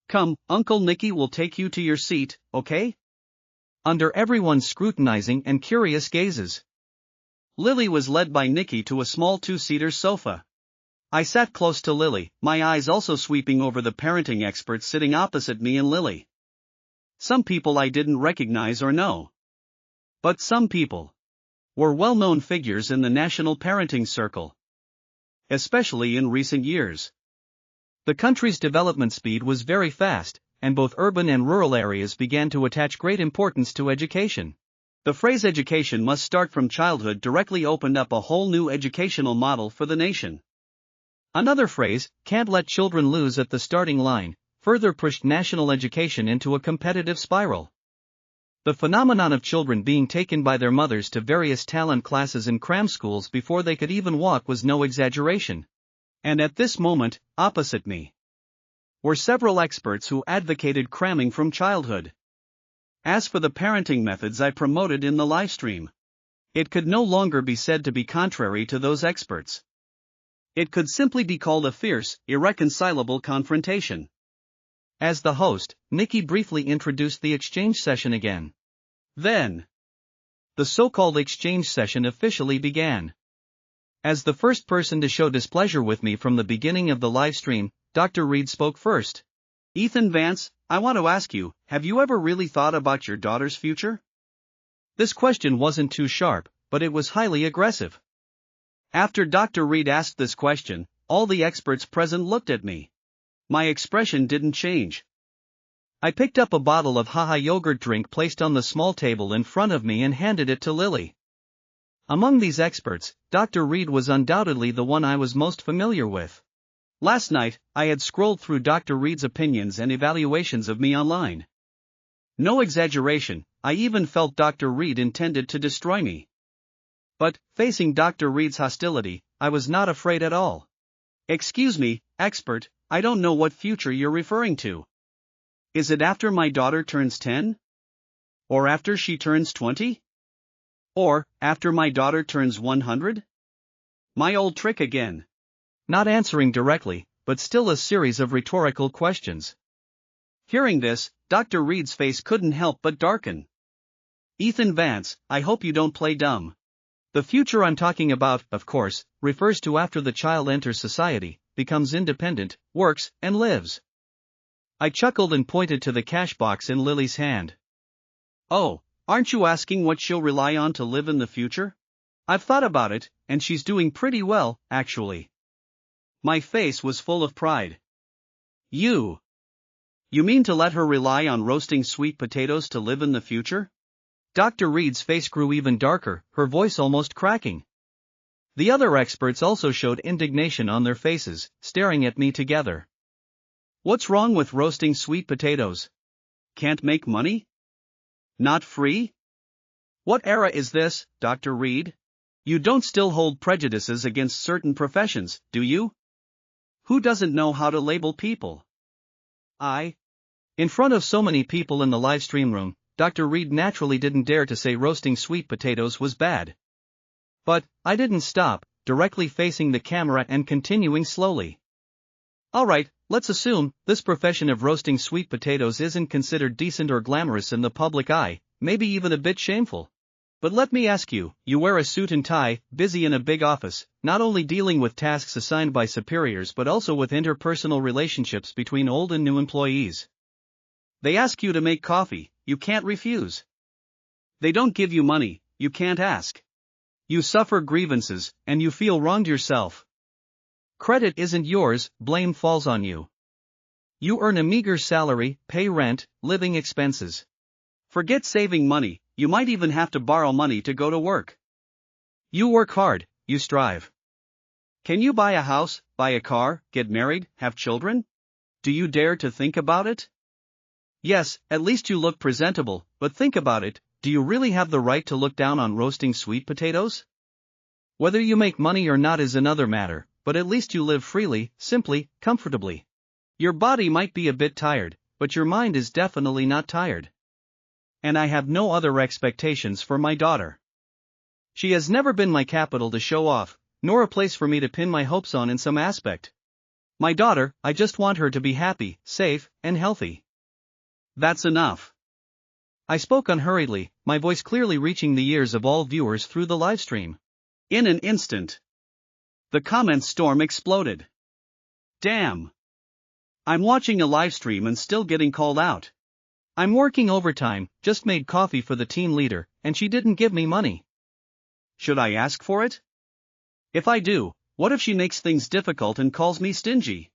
Come, Uncle Nicky will take you to your seat, okay? Under everyone's scrutinizing and curious gazes, Lily was led by Nicky to a small two-seater sofa. I sat close to Lily, my eyes also sweeping over the parenting experts sitting opposite me and Lily. Some people I didn't recognize or know. But some people were well-known figures in the national parenting circle, especially in recent years. The country's development speed was very fast, and both urban and rural areas began to attach great importance to education. The phrase education must start from childhood directly opened up a whole new educational model for the nation. Another phrase, can't let children lose at the starting line, further pushed national education into a competitive spiral. The phenomenon of children being taken by their mothers to various talent classes and cram schools before they could even walk was no exaggeration. And at this moment, opposite me, were several experts who advocated cramming from childhood. As for the parenting methods I promoted in the livestream, it could no longer be said to be contrary to those experts. It could simply be called a fierce, irreconcilable confrontation. As the host, Nicky briefly introduced the exchange session again. Then, the so-called exchange session officially began. As the first person to show displeasure with me from the beginning of the live stream, Dr. Reed spoke first. Ethan Vance, I want to ask you, have you ever really thought about your daughter's future? This question wasn't too sharp, but it was highly aggressive. After Dr. Reed asked this question, all the experts present looked at me. My expression didn't change. I picked up a bottle of Haha yogurt drink placed on the small table in front of me and handed it to Lily. Among these experts, Dr. Reed was undoubtedly the one I was most familiar with. Last night, I had scrolled through Dr. Reed's opinions and evaluations of me online. No exaggeration, I even felt Dr. Reed intended to destroy me. But, facing Dr. Reed's hostility, I was not afraid at all. Excuse me, expert, I don't know what future you're referring to. Is it after my daughter turns 10? Or after she turns 20? Or, after my daughter turns 100? My old trick again. Not answering directly, but still a series of rhetorical questions. Hearing this, Dr. Reed's face couldn't help but darken. Ethan Vance, I hope you don't play dumb. The future I'm talking about, of course, refers to after the child enters society, becomes independent, works, and lives. I chuckled and pointed to the cash box in Lily's hand. Oh, aren't you asking what she'll rely on to live in the future? I've thought about it, and she's doing pretty well, actually. My face was full of pride. You mean to let her rely on roasting sweet potatoes to live in the future? Dr. Reed's face grew even darker, her voice almost cracking. The other experts also showed indignation on their faces, staring at me together. What's wrong with roasting sweet potatoes? Can't make money? Not free? What era is this, Dr. Reed? You don't still hold prejudices against certain professions, do you? Who doesn't know how to label people? In front of so many people in the live stream room, Dr. Reed naturally didn't dare to say roasting sweet potatoes was bad. But, I didn't stop, directly facing the camera and continuing slowly. Alright, let's assume this profession of roasting sweet potatoes isn't considered decent or glamorous in the public eye, maybe even a bit shameful. But let me ask you, you wear a suit and tie, busy in a big office, not only dealing with tasks assigned by superiors but also with interpersonal relationships between old and new employees. They ask you to make coffee, you can't refuse. They don't give you money, you can't ask. You suffer grievances, and you feel wronged yourself. Credit isn't yours, blame falls on you. You earn a meager salary, pay rent, living expenses. Forget saving money, you might even have to borrow money to go to work. You work hard, you strive. Can you buy a house, buy a car, get married, have children? Do you dare to think about it? Yes, at least you look presentable, but think about it, do you really have the right to look down on roasting sweet potatoes? Whether you make money or not is another matter, but at least you live freely, simply, comfortably. Your body might be a bit tired, but your mind is definitely not tired. And I have no other expectations for my daughter. She has never been my capital to show off, nor a place for me to pin my hopes on in some aspect. My daughter, I just want her to be happy, safe, and healthy. That's enough. I spoke unhurriedly, my voice clearly reaching the ears of all viewers through the livestream. In an instant, the comment storm exploded. Damn! I'm watching a livestream and still getting called out. I'm working overtime, just made coffee for the team leader, and she didn't give me money. Should I ask for it? If I do, what if she makes things difficult and calls me stingy?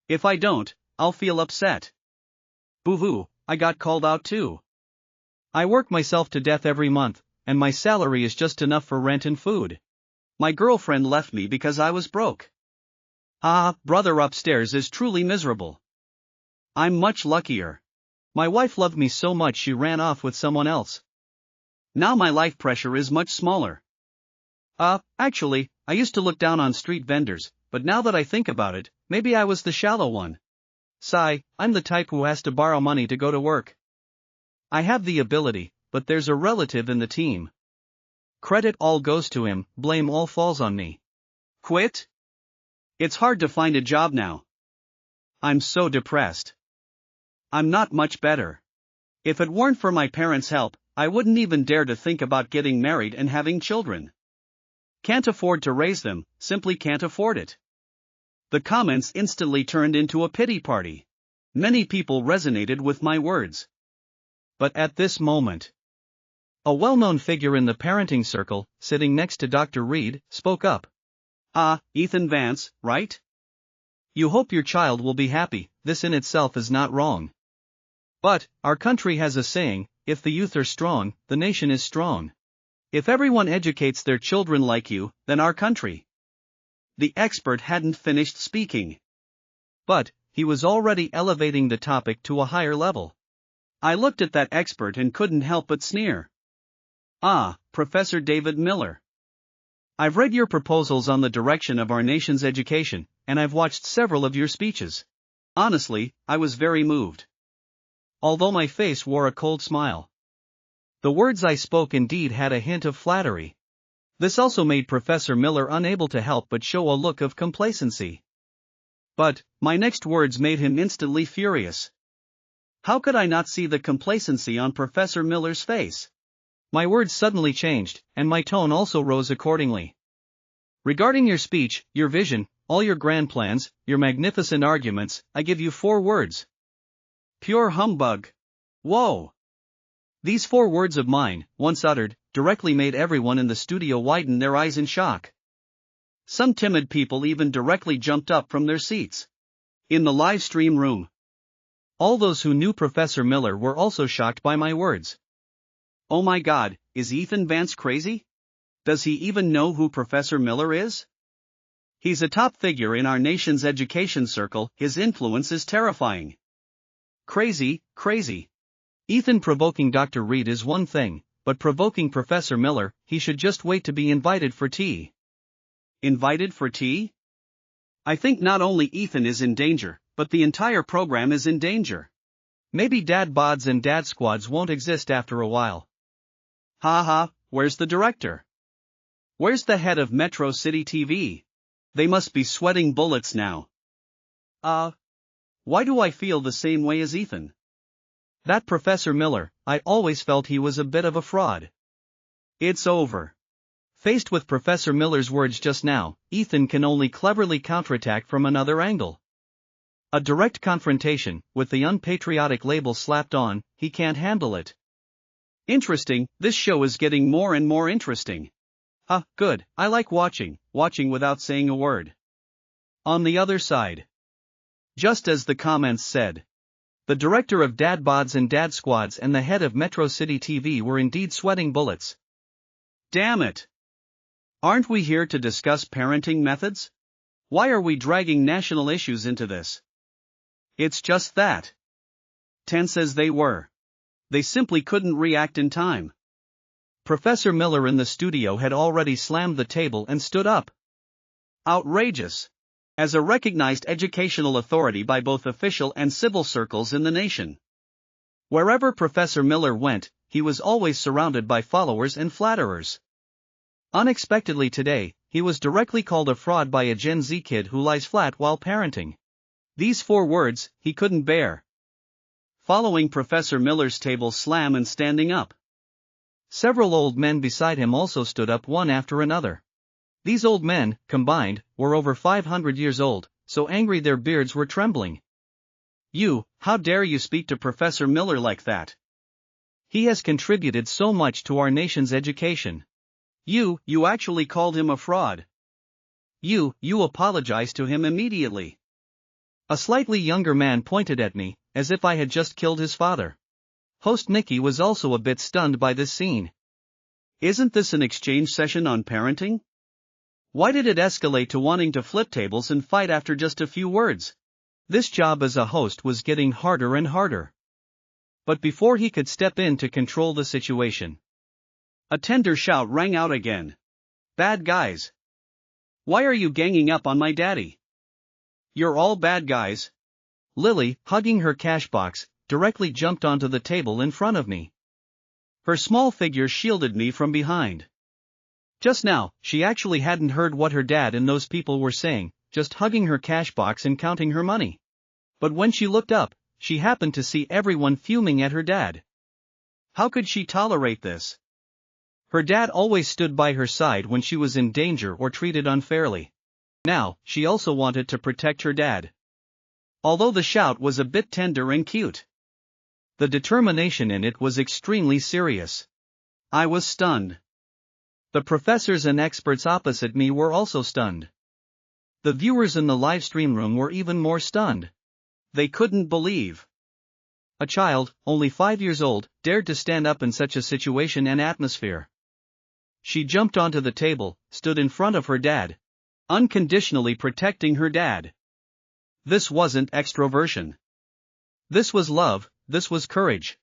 If I don't, I'll feel upset. Boo-hoo, I got called out too. I work myself to death every month, and my salary is just enough for rent and food. My girlfriend left me because I was broke. Ah, brother upstairs is truly miserable. I'm much luckier. My wife loved me so much she ran off with someone else. Now my life pressure is much smaller. Actually, I used to look down on street vendors, but now that I think about it, maybe I was the shallow one. Sigh, I'm the type who has to borrow money to go to work. I have the ability, but there's a relative in the team. Credit all goes to him, blame all falls on me. Quit? It's hard to find a job now. I'm so depressed. I'm not much better. If it weren't for my parents' help, I wouldn't even dare to think about getting married and having children. Can't afford to raise them, simply can't afford it. The comments instantly turned into a pity party. Many people resonated with my words. But at this moment, a well-known figure in the parenting circle, sitting next to Dr. Reed, spoke up. Ethan Vance, right? You hope your child will be happy, this in itself is not wrong. But, our country has a saying, if the youth are strong, the nation is strong. If everyone educates their children like you, then our country. The expert hadn't finished speaking. But, he was already elevating the topic to a higher level. I looked at that expert and couldn't help but sneer. Professor David Miller. I've read your proposals on the direction of our nation's education, and I've watched several of your speeches. Honestly, I was very moved. Although my face wore a cold smile. The words I spoke indeed had a hint of flattery. This also made Professor Miller unable to help but show a look of complacency. But, my next words made him instantly furious. How could I not see the complacency on Professor Miller's face? My words suddenly changed, and my tone also rose accordingly. Regarding your speech, your vision, all your grand plans, your magnificent arguments, I give you 4 words. Pure humbug. Whoa! These 4 words of mine, once uttered, directly made everyone in the studio widen their eyes in shock. Some timid people even directly jumped up from their seats. In the live stream room, all those who knew Professor Miller were also shocked by my words. Oh my God, is Ethan Vance crazy? Does he even know who Professor Miller is? He's a top figure in our nation's education circle, his influence is terrifying. Crazy, crazy. Ethan provoking Dr. Reed is one thing, but provoking Professor Miller, he should just wait to be invited for tea. Invited for tea? I think not only Ethan is in danger, but the entire program is in danger. Maybe dad bods and dad squads won't exist after a while. Where's the director? Where's the head of Metro City TV? They must be sweating bullets now. Why do I feel the same way as Ethan? That Professor Miller, I always felt he was a bit of a fraud. It's over. Faced with Professor Miller's words just now, Ethan can only cleverly counterattack from another angle. A direct confrontation, with the unpatriotic label slapped on, he can't handle it. Interesting, this show is getting more and more interesting. Good, I like watching without saying a word. On the other side. Just as the comments said. The director of Dad Bods and Dad Squads and the head of Metro City TV were indeed sweating bullets. Damn it! Aren't we here to discuss parenting methods? Why are we dragging national issues into this? It's just that. Tense as they were. They simply couldn't react in time. Professor Miller in the studio had already slammed the table and stood up. Outrageous! As a recognized educational authority by both official and civil circles in the nation. Wherever Professor Miller went, he was always surrounded by followers and flatterers. Unexpectedly today, he was directly called a fraud by a Gen Z kid who lies flat while parenting. These 4 words, he couldn't bear. Following Professor Miller's table slam and standing up. Several old men beside him also stood up one after another. These old men, combined, were over 500 years old, so angry their beards were trembling. You, how dare you speak to Professor Miller like that? He has contributed so much to our nation's education. You actually called him a fraud. You apologize to him immediately. A slightly younger man pointed at me, as if I had just killed his father. Host Nikki was also a bit stunned by this scene. Isn't this an exchange session on parenting? Why did it escalate to wanting to flip tables and fight after just a few words? This job as a host was getting harder and harder. But before he could step in to control the situation, a tender shout rang out again. Bad guys! Why are you ganging up on my daddy? You're all bad guys. Lily, hugging her cash box, directly jumped onto the table in front of me. Her small figure shielded me from behind. Just now, she actually hadn't heard what her dad and those people were saying, just hugging her cash box and counting her money. But when she looked up, she happened to see everyone fuming at her dad. How could she tolerate this? Her dad always stood by her side when she was in danger or treated unfairly. Now, she also wanted to protect her dad. Although the shout was a bit tender and cute, the determination in it was extremely serious. I was stunned. The professors and experts opposite me were also stunned. The viewers in the live stream room were even more stunned. They couldn't believe. A child, only 5 years old, dared to stand up in such a situation and atmosphere. She jumped onto the table, stood in front of her dad, unconditionally protecting her dad. This wasn't extroversion. This was love, this was courage.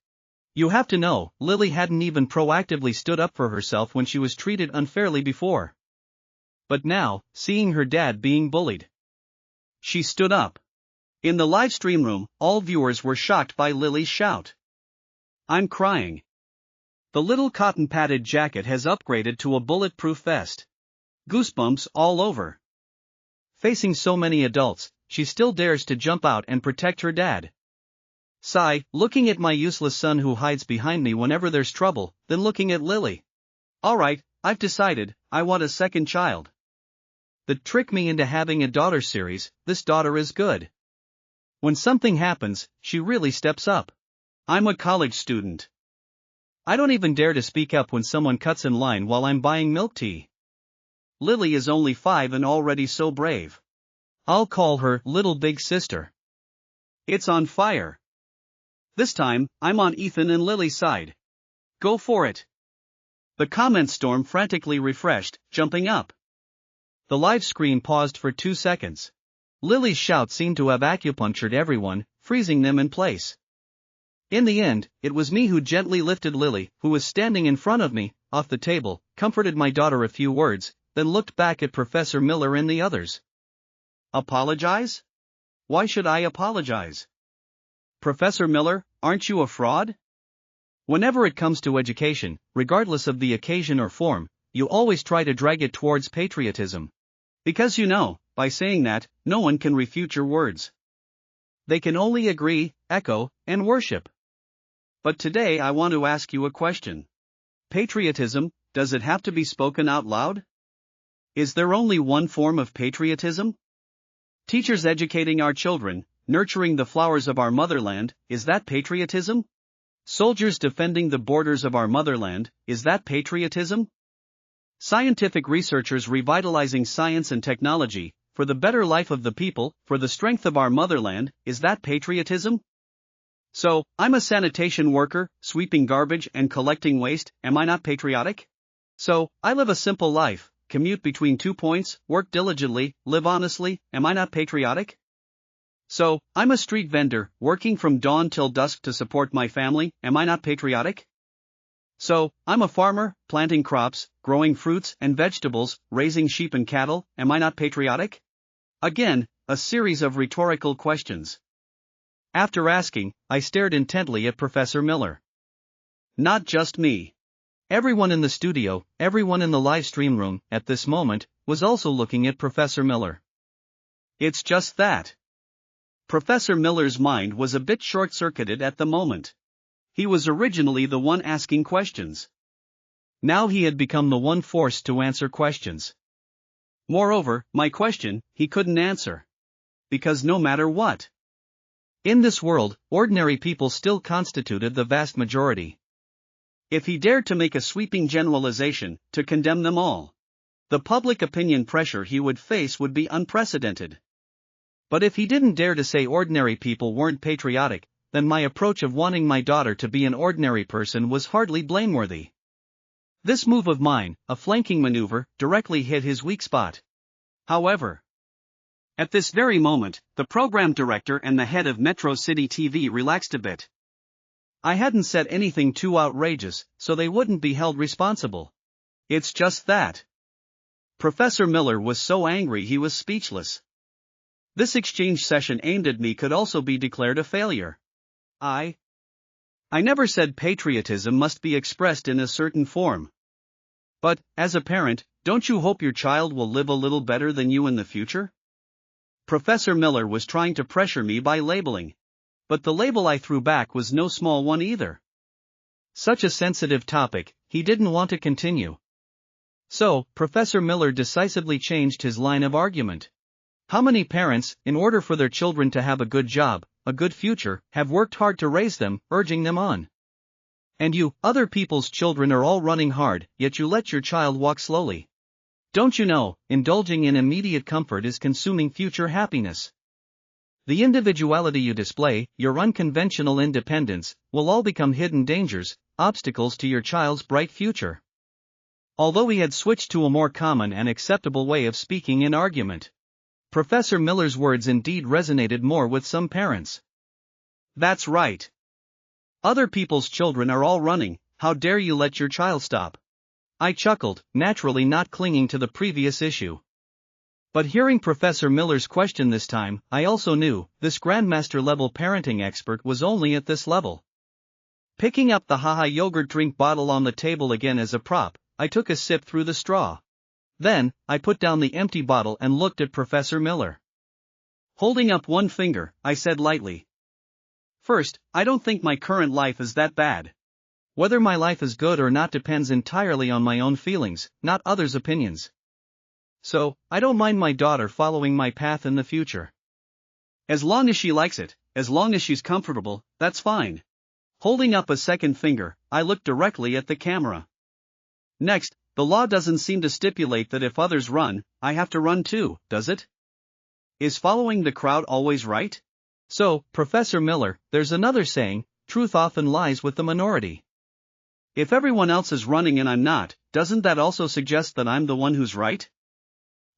You have to know, Lily hadn't even proactively stood up for herself when she was treated unfairly before. But now, seeing her dad being bullied, she stood up. In the live stream room, all viewers were shocked by Lily's shout. I'm crying. The little cotton-padded jacket has upgraded to a bulletproof vest. Goosebumps all over. Facing so many adults, she still dares to jump out and protect her dad. Sigh, looking at my useless son who hides behind me whenever there's trouble, then looking at Lily. Alright, I've decided, I want a second child. The trick me into having a daughter series, this daughter is good. When something happens, she really steps up. I'm a college student. I don't even dare to speak up when someone cuts in line while I'm buying milk tea. Lily is only 5 and already so brave. I'll call her Little Big Sister. It's on fire. This time, I'm on Ethan and Lily's side. Go for it. The comment storm frantically refreshed, jumping up. The live screen paused for 2 seconds. Lily's shout seemed to have acupunctured everyone, freezing them in place. In the end, it was me who gently lifted Lily, who was standing in front of me, off the table, comforted my daughter a few words, then looked back at Professor Miller and the others. Apologize? Why should I apologize? Professor Miller, aren't you a fraud? Whenever it comes to education, regardless of the occasion or form, you always try to drag it towards patriotism. Because you know, by saying that, no one can refute your words. They can only agree, echo, and worship. But today I want to ask you a question. Patriotism, does it have to be spoken out loud? Is there only one form of patriotism? Teachers educating our children, nurturing the flowers of our motherland, is that patriotism? Soldiers defending the borders of our motherland, is that patriotism? Scientific researchers revitalizing science and technology, for the better life of the people, for the strength of our motherland, is that patriotism? So, I'm a sanitation worker, sweeping garbage and collecting waste, am I not patriotic? So, I live a simple life, commute between 2 points, work diligently, live honestly, am I not patriotic? So, I'm a street vendor, working from dawn till dusk to support my family, am I not patriotic? So, I'm a farmer, planting crops, growing fruits and vegetables, raising sheep and cattle, am I not patriotic? Again, a series of rhetorical questions. After asking, I stared intently at Professor Miller. Not just me. Everyone in the studio, everyone in the live stream room, at this moment, was also looking at Professor Miller. It's just that Professor Miller's mind was a bit short-circuited at the moment. He was originally the one asking questions. Now he had become the one forced to answer questions. Moreover, my question, he couldn't answer. Because no matter what, in this world, ordinary people still constituted the vast majority. If he dared to make a sweeping generalization, to condemn them all, the public opinion pressure he would face would be unprecedented. But if he didn't dare to say ordinary people weren't patriotic, then my approach of wanting my daughter to be an ordinary person was hardly blameworthy. This move of mine, a flanking maneuver, directly hit his weak spot. However, at this very moment, the program director and the head of Metro City TV relaxed a bit. I hadn't said anything too outrageous, so they wouldn't be held responsible. It's just that Professor Miller was so angry he was speechless. This exchange session aimed at me could also be declared a failure. I never said patriotism must be expressed in a certain form. But, as a parent, don't you hope your child will live a little better than you in the future? Professor Miller was trying to pressure me by labeling. But the label I threw back was no small one either. Such a sensitive topic, he didn't want to continue. So, Professor Miller decisively changed his line of argument. How many parents, in order for their children to have a good job, a good future, have worked hard to raise them, urging them on? And you, other people's children are all running hard, yet you let your child walk slowly. Don't you know, indulging in immediate comfort is consuming future happiness? The individuality you display, your unconventional independence, will all become hidden dangers, obstacles to your child's bright future. Although he had switched to a more common and acceptable way of speaking in argument, Professor Miller's words indeed resonated more with some parents. That's right. Other people's children are all running, how dare you let your child stop? I chuckled, naturally not clinging to the previous issue. But hearing Professor Miller's question this time, I also knew, this grandmaster-level parenting expert was only at this level. Picking up the Haha yogurt drink bottle on the table again as a prop, I took a sip through the straw. Then, I put down the empty bottle and looked at Professor Miller. Holding up one finger, I said lightly. First, I don't think my current life is that bad. Whether my life is good or not depends entirely on my own feelings, not others' opinions. So, I don't mind my daughter following my path in the future. As long as she likes it, as long as she's comfortable, that's fine. Holding up a second finger, I looked directly at the camera. Next, the law doesn't seem to stipulate that if others run, I have to run too, does it? Is following the crowd always right? So, Professor Miller, there's another saying, truth often lies with the minority. If everyone else is running and I'm not, doesn't that also suggest that I'm the one who's right?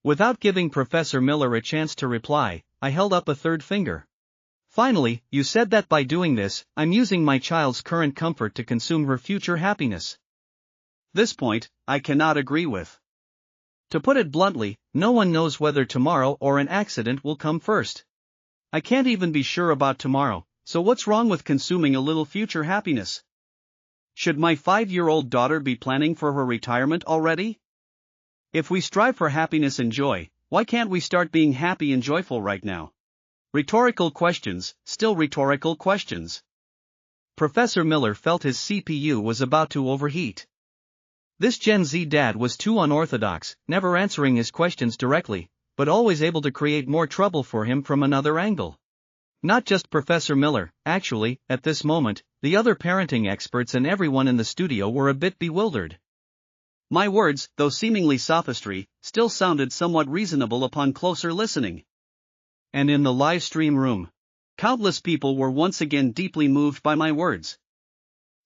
Without giving Professor Miller a chance to reply, I held up a third finger. Finally, you said that by doing this, I'm using my child's current comfort to consume her future happiness. This point, I cannot agree with. To put it bluntly, no one knows whether tomorrow or an accident will come first. I can't even be sure about tomorrow, so what's wrong with consuming a little future happiness? Should my 5-year-old daughter be planning for her retirement already? If we strive for happiness and joy, why can't we start being happy and joyful right now? Rhetorical questions, still rhetorical questions. Professor Miller felt his CPU was about to overheat. This Gen Z dad was too unorthodox, never answering his questions directly, but always able to create more trouble for him from another angle. Not just Professor Miller, actually, at this moment, the other parenting experts and everyone in the studio were a bit bewildered. My words, though seemingly sophistry, still sounded somewhat reasonable upon closer listening. And in the live stream room, countless people were once again deeply moved by my words.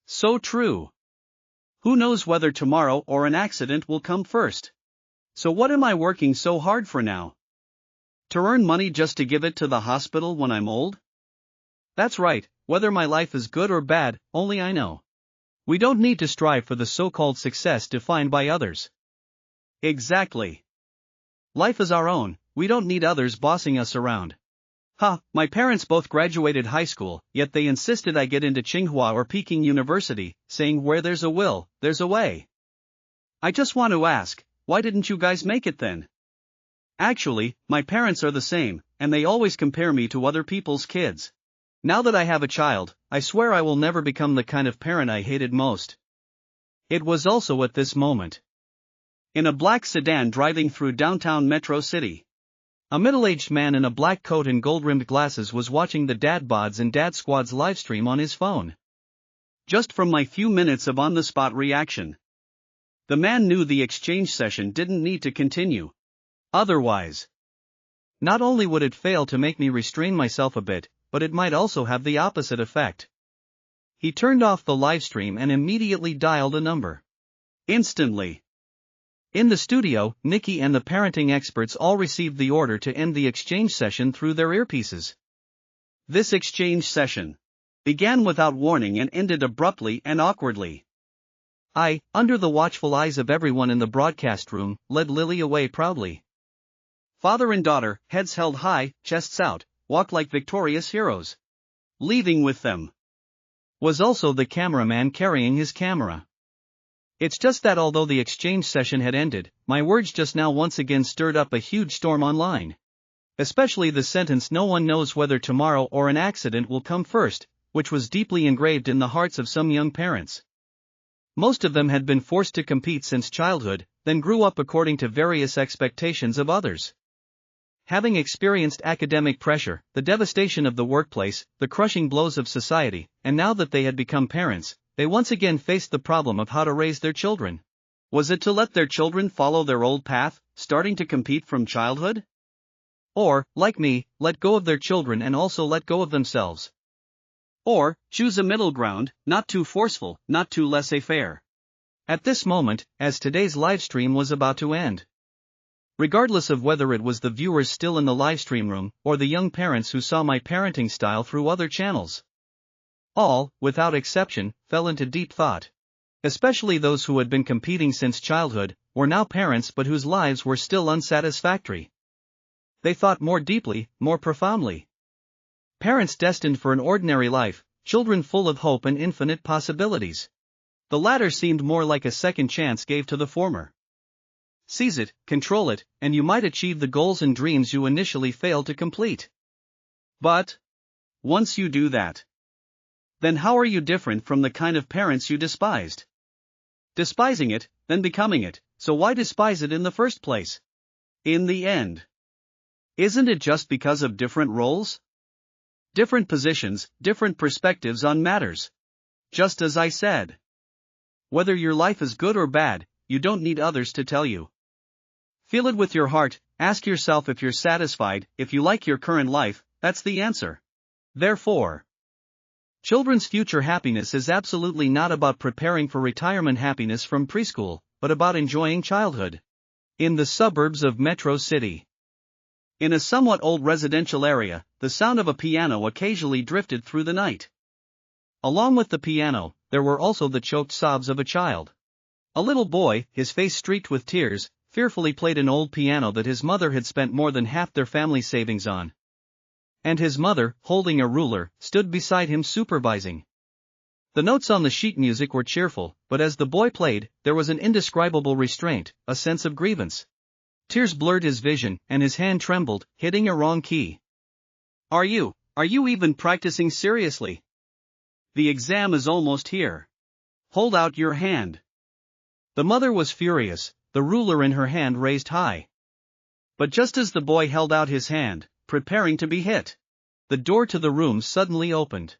So true. Who knows whether tomorrow or an accident will come first? So what am I working so hard for now? To earn money just to give it to the hospital when I'm old? That's right, whether my life is good or bad, only I know. We don't need to strive for the so-called success defined by others. Exactly. Life is our own, we don't need others bossing us around. My parents both graduated high school, yet they insisted I get into Tsinghua or Peking University, saying where there's a will, there's a way. I just want to ask, why didn't you guys make it then? Actually, my parents are the same, and they always compare me to other people's kids. Now that I have a child, I swear I will never become the kind of parent I hated most. It was also at this moment. In a black sedan driving through downtown Metro City. A middle-aged man in a black coat and gold-rimmed glasses was watching the Dad Bods and Dad Squads livestream on his phone. Just from my few minutes of on-the-spot reaction, the man knew the exchange session didn't need to continue. Otherwise, not only would it fail to make me restrain myself a bit, but it might also have the opposite effect. He turned off the livestream and immediately dialed a number. Instantly. In the studio, Nikki and the parenting experts all received the order to end the exchange session through their earpieces. This exchange session began without warning and ended abruptly and awkwardly. I, under the watchful eyes of everyone in the broadcast room, led Lily away proudly. Father and daughter, heads held high, chests out, walked like victorious heroes. Leaving with them was also the cameraman carrying his camera. It's just that although the exchange session had ended, my words just now once again stirred up a huge storm online. Especially the sentence "no one knows whether tomorrow or an accident will come first," which was deeply engraved in the hearts of some young parents. Most of them had been forced to compete since childhood, then grew up according to various expectations of others. Having experienced academic pressure, the devastation of the workplace, the crushing blows of society, and now that they had become parents, they once again faced the problem of how to raise their children. Was it to let their children follow their old path, starting to compete from childhood? Or, like me, let go of their children and also let go of themselves? Or, choose a middle ground, not too forceful, not too laissez-faire? At this moment, as today's livestream was about to end, regardless of whether it was the viewers still in the livestream room, or the young parents who saw my parenting style through other channels, all, without exception, fell into deep thought. Especially those who had been competing since childhood, were now parents but whose lives were still unsatisfactory. They thought more deeply, more profoundly. Parents destined for an ordinary life, children full of hope and infinite possibilities. The latter seemed more like a second chance gave to the former. Seize it, control it, and you might achieve the goals and dreams you initially failed to complete. But once you do that, then how are you different from the kind of parents you despised? Despising it, then becoming it, so why despise it in the first place? In the end, isn't it just because of different roles? Different positions, different perspectives on matters. Just as I said. Whether your life is good or bad, you don't need others to tell you. Feel it with your heart, ask yourself if you're satisfied, if you like your current life, that's the answer. Therefore, children's future happiness is absolutely not about preparing for retirement happiness from preschool, but about enjoying childhood. In the suburbs of Metro City. In a somewhat old residential area, the sound of a piano occasionally drifted through the night. Along with the piano, there were also the choked sobs of a child. A little boy, his face streaked with tears, fearfully played an old piano that his mother had spent more than half their family savings on. And his mother, holding a ruler, stood beside him supervising. The notes on the sheet music were cheerful, but as the boy played, there was an indescribable restraint, a sense of grievance. Tears blurred his vision, and his hand trembled, hitting a wrong key. Are you even practicing seriously? The exam is almost here. Hold out your hand. The mother was furious, the ruler in her hand raised high. But just as the boy held out his hand, preparing to be hit, the door to the room suddenly opened.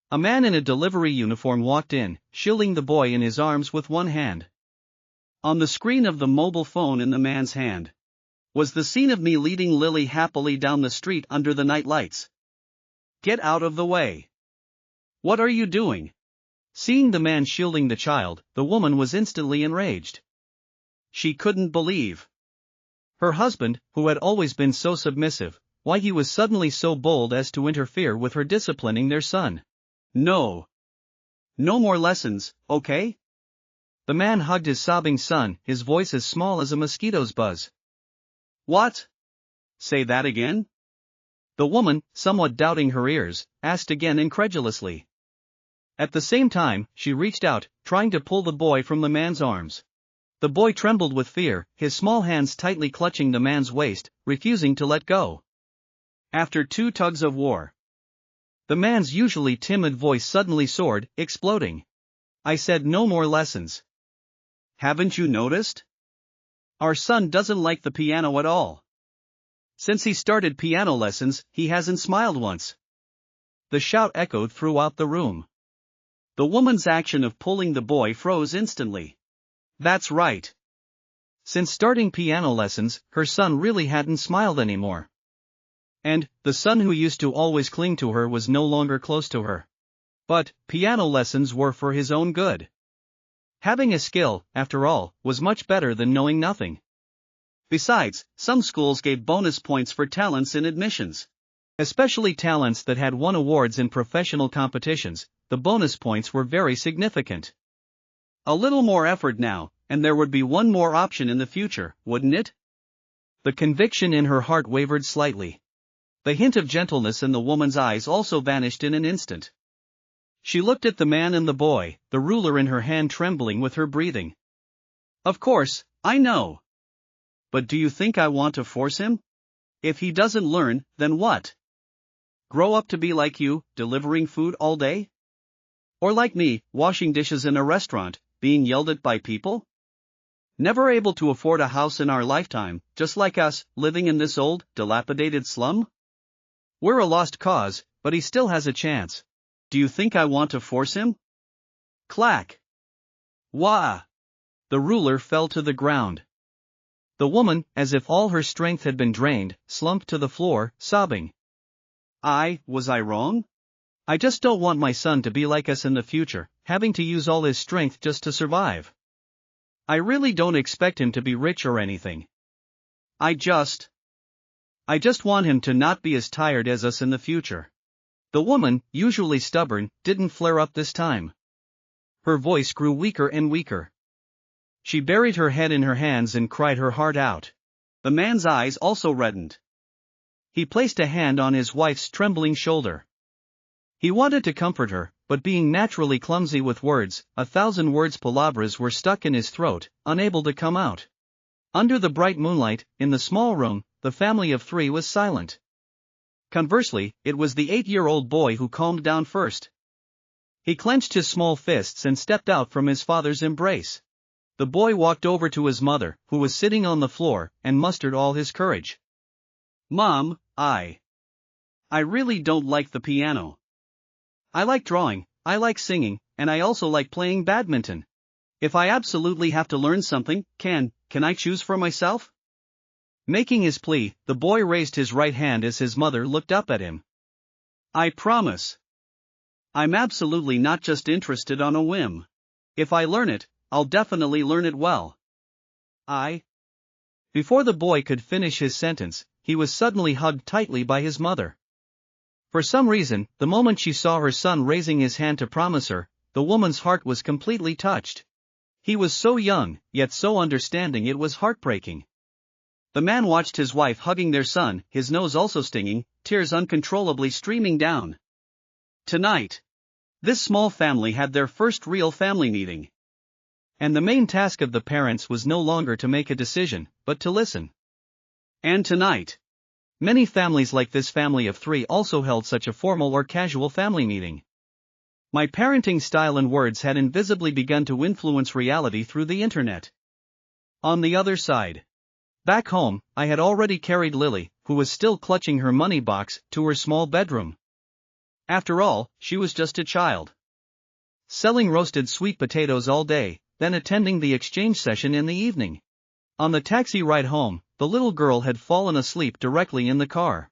A man in a delivery uniform walked in, shielding the boy in his arms with one hand. On the screen of the mobile phone in the man's hand was the scene of me leading Lily happily down the street under the night lights. Get out of the way. What are you doing? Seeing the man shielding the child, the woman was instantly enraged. She couldn't believe her husband, who had always been so submissive, why he was suddenly so bold as to interfere with her disciplining their son. No more lessons, okay? The man hugged his sobbing son, his voice as small as a mosquito's buzz. What? Say that again? The woman, somewhat doubting her ears, asked again incredulously. At the same time, she reached out, trying to pull the boy from the man's arms. The boy trembled with fear, his small hands tightly clutching the man's waist, refusing to let go. After 2 tugs of war, the man's usually timid voice suddenly soared, exploding. I said no more lessons. Haven't you noticed? Our son doesn't like the piano at all. Since he started piano lessons, he hasn't smiled once. The shout echoed throughout the room. The woman's action of pulling the boy froze instantly. That's right. Since starting piano lessons, her son really hadn't smiled anymore. And, the son who used to always cling to her was no longer close to her. But, piano lessons were for his own good. Having a skill, after all, was much better than knowing nothing. Besides, some schools gave bonus points for talents in admissions. Especially talents that had won awards in professional competitions, the bonus points were very significant. A little more effort now, and there would be one more option in the future, wouldn't it? The conviction in her heart wavered slightly. The hint of gentleness in the woman's eyes also vanished in an instant. She looked at the man and the boy, the ruler in her hand trembling with her breathing. Of course, I know. But do you think I want to force him? If he doesn't learn, then what? Grow up to be like you, delivering food all day? Or like me, washing dishes in a restaurant, being yelled at by people? Never able to afford a house in our lifetime, just like us, living in this old, dilapidated slum? We're a lost cause, but he still has a chance. Do you think I want to force him? Clack! Wah! The ruler fell to the ground. The woman, as if all her strength had been drained, slumped to the floor, sobbing. Was I wrong? I just don't want my son to be like us in the future, having to use all his strength just to survive. I really don't expect him to be rich or anything. I just want him to not be as tired as us in the future. The woman, usually stubborn, didn't flare up this time. Her voice grew weaker and weaker. She buried her head in her hands and cried her heart out. The man's eyes also reddened. He placed a hand on his wife's trembling shoulder. He wanted to comfort her, but being naturally clumsy with words, 1,000 words palabras were stuck in his throat, unable to come out. Under the bright moonlight, in the small room, the family of 3 was silent. Conversely, it was the 8-year-old boy who calmed down first. He clenched his small fists and stepped out from his father's embrace. The boy walked over to his mother, who was sitting on the floor, and mustered all his courage. Mom, I really don't like the piano. I like drawing, I like singing, and I also like playing badminton. If I absolutely have to learn something, can I choose for myself? Making his plea, the boy raised his right hand as his mother looked up at him. I promise. I'm absolutely not just interested on a whim. If I learn it, I'll definitely learn it well. Before the boy could finish his sentence, he was suddenly hugged tightly by his mother. For some reason, the moment she saw her son raising his hand to promise her, the woman's heart was completely touched. He was so young, yet so understanding it was heartbreaking. The man watched his wife hugging their son, his nose also stinging, tears uncontrollably streaming down. Tonight, this small family had their first real family meeting. And the main task of the parents was no longer to make a decision, but to listen. And tonight, many families like this family of 3 also held such a formal or casual family meeting. My parenting style and words had invisibly begun to influence reality through the internet. On the other side, back home, I had already carried Lily, who was still clutching her money box, to her small bedroom. After all, she was just a child. Selling roasted sweet potatoes all day, then attending the exchange session in the evening. On the taxi ride home, the little girl had fallen asleep directly in the car.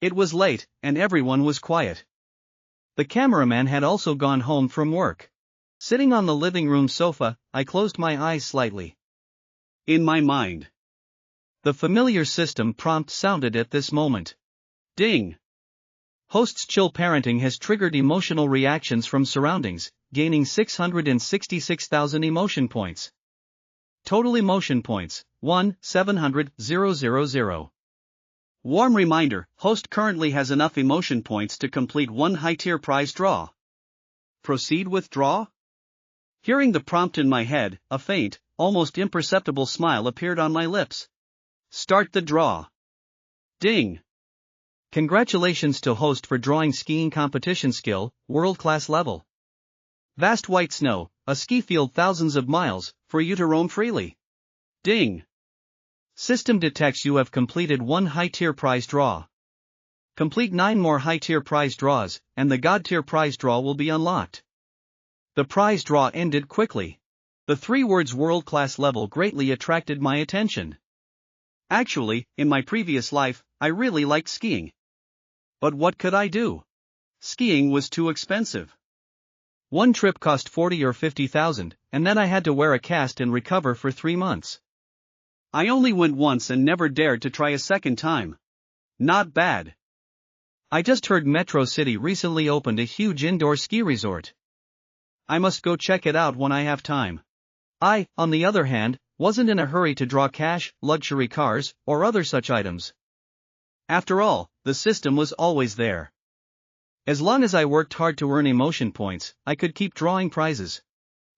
It was late, and everyone was quiet. The cameraman had also gone home from work. Sitting on the living room sofa, I closed my eyes slightly. In my mind, the familiar system prompt sounded at this moment. Ding! Host's chill parenting has triggered emotional reactions from surroundings, gaining 666,000 emotion points. Total emotion points, 1,700,000. Warm reminder, host currently has enough emotion points to complete 1 high-tier prize draw. Proceed with draw? Hearing the prompt in my head, a faint, almost imperceptible smile appeared on my lips. Start the draw. Ding. Congratulations to host for drawing skiing competition skill, world-class level. Vast white snow, a ski field thousands of miles, for you to roam freely. Ding. System detects you have completed one high-tier prize draw. Complete 9 more high-tier prize draws, and the God-tier prize draw will be unlocked. The prize draw ended quickly. The 3 words world-class level greatly attracted my attention. Actually, in my previous life, I really liked skiing. But what could I do? Skiing was too expensive. One trip cost 40 or 50,000, and then I had to wear a cast and recover for 3 months. I only went once and never dared to try a second time. Not bad. I just heard Metro City recently opened a huge indoor ski resort. I must go check it out when I have time. I, on the other hand, wasn't in a hurry to draw cash, luxury cars, or other such items. After all, the system was always there. As long as I worked hard to earn emotion points, I could keep drawing prizes.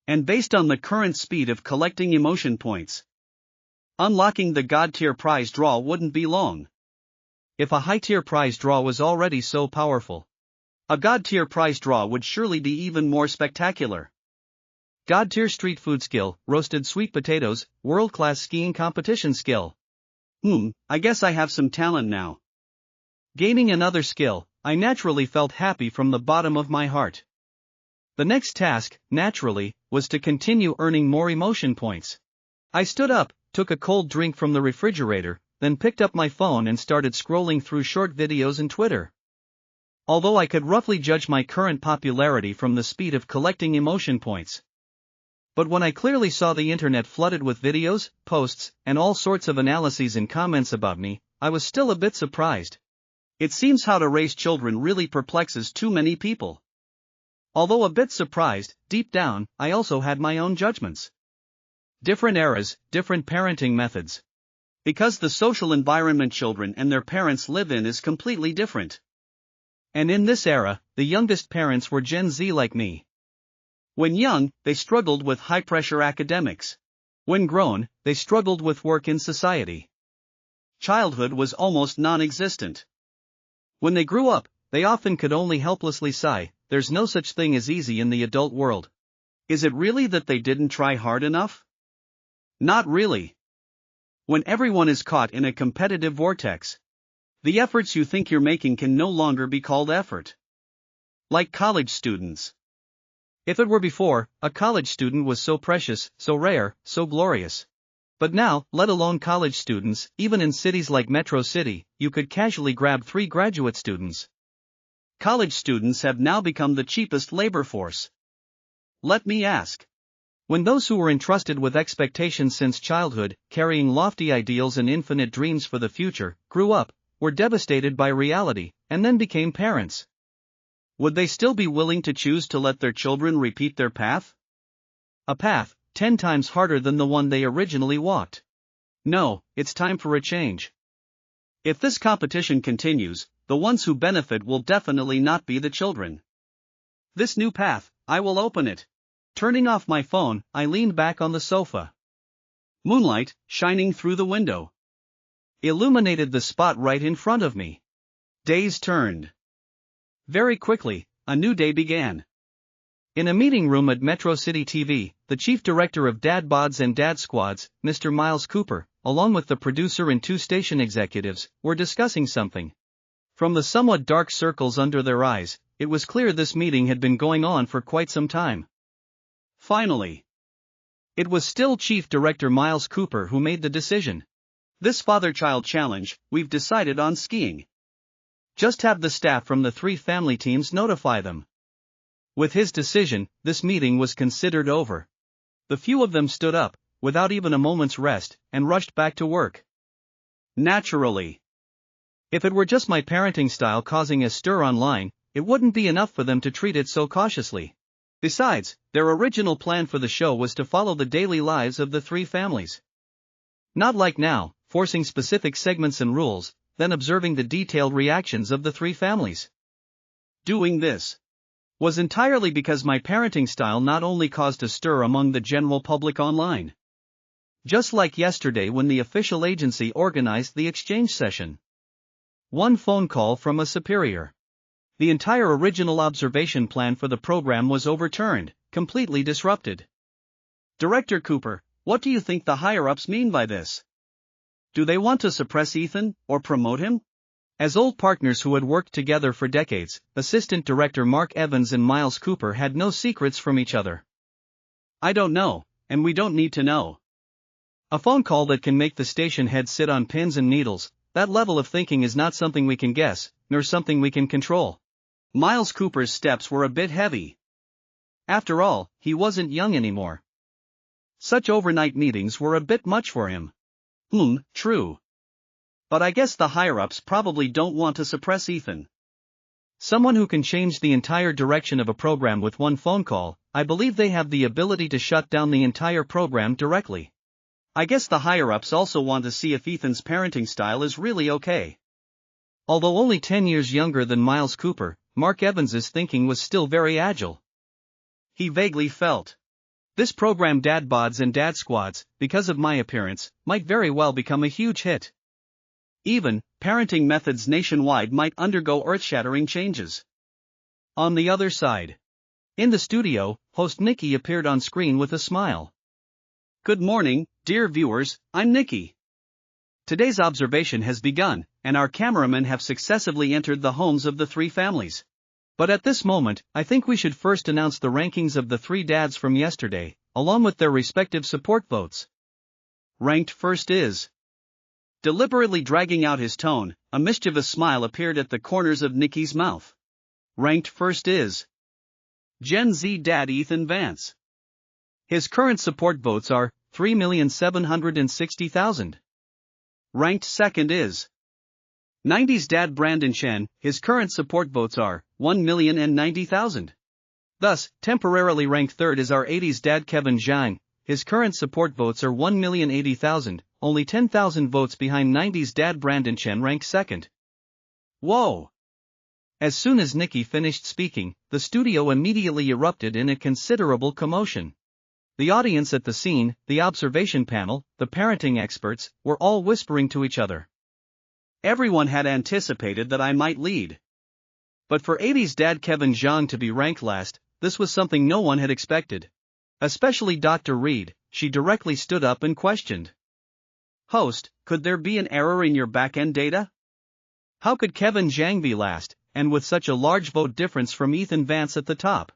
And based on the current speed of collecting emotion points, unlocking the God-tier prize draw wouldn't be long. If a high-tier prize draw was already so powerful, a God-tier prize draw would surely be even more spectacular. God-tier street food skill, roasted sweet potatoes, world-class skiing competition skill. I guess I have some talent now. Gaining another skill, I naturally felt happy from the bottom of my heart. The next task, naturally, was to continue earning more emotion points. I stood up, took a cold drink from the refrigerator, then picked up my phone and started scrolling through short videos and Twitter. Although I could roughly judge my current popularity from the speed of collecting emotion points. But when I clearly saw the internet flooded with videos, posts, and all sorts of analyses and comments about me, I was still a bit surprised. It seems how to raise children really perplexes too many people. Although a bit surprised, deep down, I also had my own judgments. Different eras, different parenting methods. Because the social environment children and their parents live in is completely different. And in this era, the youngest parents were Gen Z like me. When young, they struggled with high-pressure academics. When grown, they struggled with work in society. Childhood was almost non-existent. When they grew up, they often could only helplessly sigh, "There's no such thing as easy in the adult world." Is it really that they didn't try hard enough? Not really. When everyone is caught in a competitive vortex, the efforts you think you're making can no longer be called effort. Like college students. If it were before, a college student was so precious, so rare, so glorious. But now, let alone college students, even in cities like Metro City, you could casually grab 3 graduate students. College students have now become the cheapest labor force. Let me ask. When those who were entrusted with expectations since childhood, carrying lofty ideals and infinite dreams for the future, grew up, were devastated by reality, and then became parents, would they still be willing to choose to let their children repeat their path? A path 10 times harder than the one they originally walked. No, it's time for a change. If this competition continues, the ones who benefit will definitely not be the children. This new path, I will open it. Turning off my phone, I leaned back on the sofa. Moonlight, shining through the window, illuminated the spot right in front of me. Days turned. Very quickly, a new day began. In a meeting room at Metro City TV, the chief director of Dad Bods and Dad Squads, Mr. Miles Cooper, along with the producer and 2 station executives, were discussing something. From the somewhat dark circles under their eyes, it was clear this meeting had been going on for quite some time. Finally, it was still Chief Director Miles Cooper who made the decision. This father-child challenge, we've decided on skiing. Just have the staff from the 3 family teams notify them. With his decision, this meeting was considered over. The few of them stood up, without even a moment's rest, and rushed back to work. Naturally. If it were just my parenting style causing a stir online, it wouldn't be enough for them to treat it so cautiously. Besides, their original plan for the show was to follow the daily lives of the 3 families. Not like now, forcing specific segments and rules, then observing the detailed reactions of the 3 families. Doing this was entirely because my parenting style not only caused a stir among the general public online, Just like yesterday when the official agency organized the exchange session. One phone call from a superior. The entire original observation plan for the program was overturned, completely disrupted. Director Cooper, what do you think the higher-ups mean by this? Do they want to suppress Ethan, or promote him? As old partners who had worked together for decades, Assistant Director Mark Evans and Miles Cooper had no secrets from each other. I don't know, and we don't need to know. A phone call that can make the station head sit on pins and needles, that level of thinking is not something we can guess, nor something we can control. Miles Cooper's steps were a bit heavy. After all, he wasn't young anymore. Such overnight meetings were a bit much for him. True. But I guess the higher-ups probably don't want to suppress Ethan. Someone who can change the entire direction of a program with one phone call, I believe they have the ability to shut down the entire program directly. I guess the higher-ups also want to see if Ethan's parenting style is really okay. Although only 10 years younger than Miles Cooper, Mark Evans's thinking was still very agile. He vaguely felt. This program Dad Bods and Dad Squads, because of my appearance, might very well become a huge hit. Even, parenting methods nationwide might undergo earth-shattering changes. On the other side. In the studio, host Nikki appeared on screen with a smile. Good morning, dear viewers, I'm Nikki. Today's observation has begun, and our cameramen have successively entered the homes of the three families. But at this moment, I think we should first announce the rankings of the three dads from yesterday, along with their respective support votes. Ranked first is. Deliberately dragging out his tone, a mischievous smile appeared at the corners of Nikki's mouth. Ranked first is. Gen Z dad Ethan Vance. His current support votes are 3,760,000. Ranked second is. 90s dad Brandon Chen, his current support votes are 1,090,000. Thus, temporarily ranked third is our 80s dad Kevin Zhang, his current support votes are 1,080,000, only 10,000 votes behind 90s dad Brandon Chen ranks second. Whoa! As soon as Nikki finished speaking, the studio immediately erupted in a considerable commotion. The audience at the scene, the observation panel, the parenting experts, were all whispering to each other. Everyone had anticipated that I might lead. But for 80s dad Kevin Zhang to be ranked last, this was something no one had expected. Especially Dr. Reed. She directly stood up and questioned. Host, could there be an error in your back-end data? How could Kevin Zhang be last, and with such a large vote difference from Ethan Vance at the top?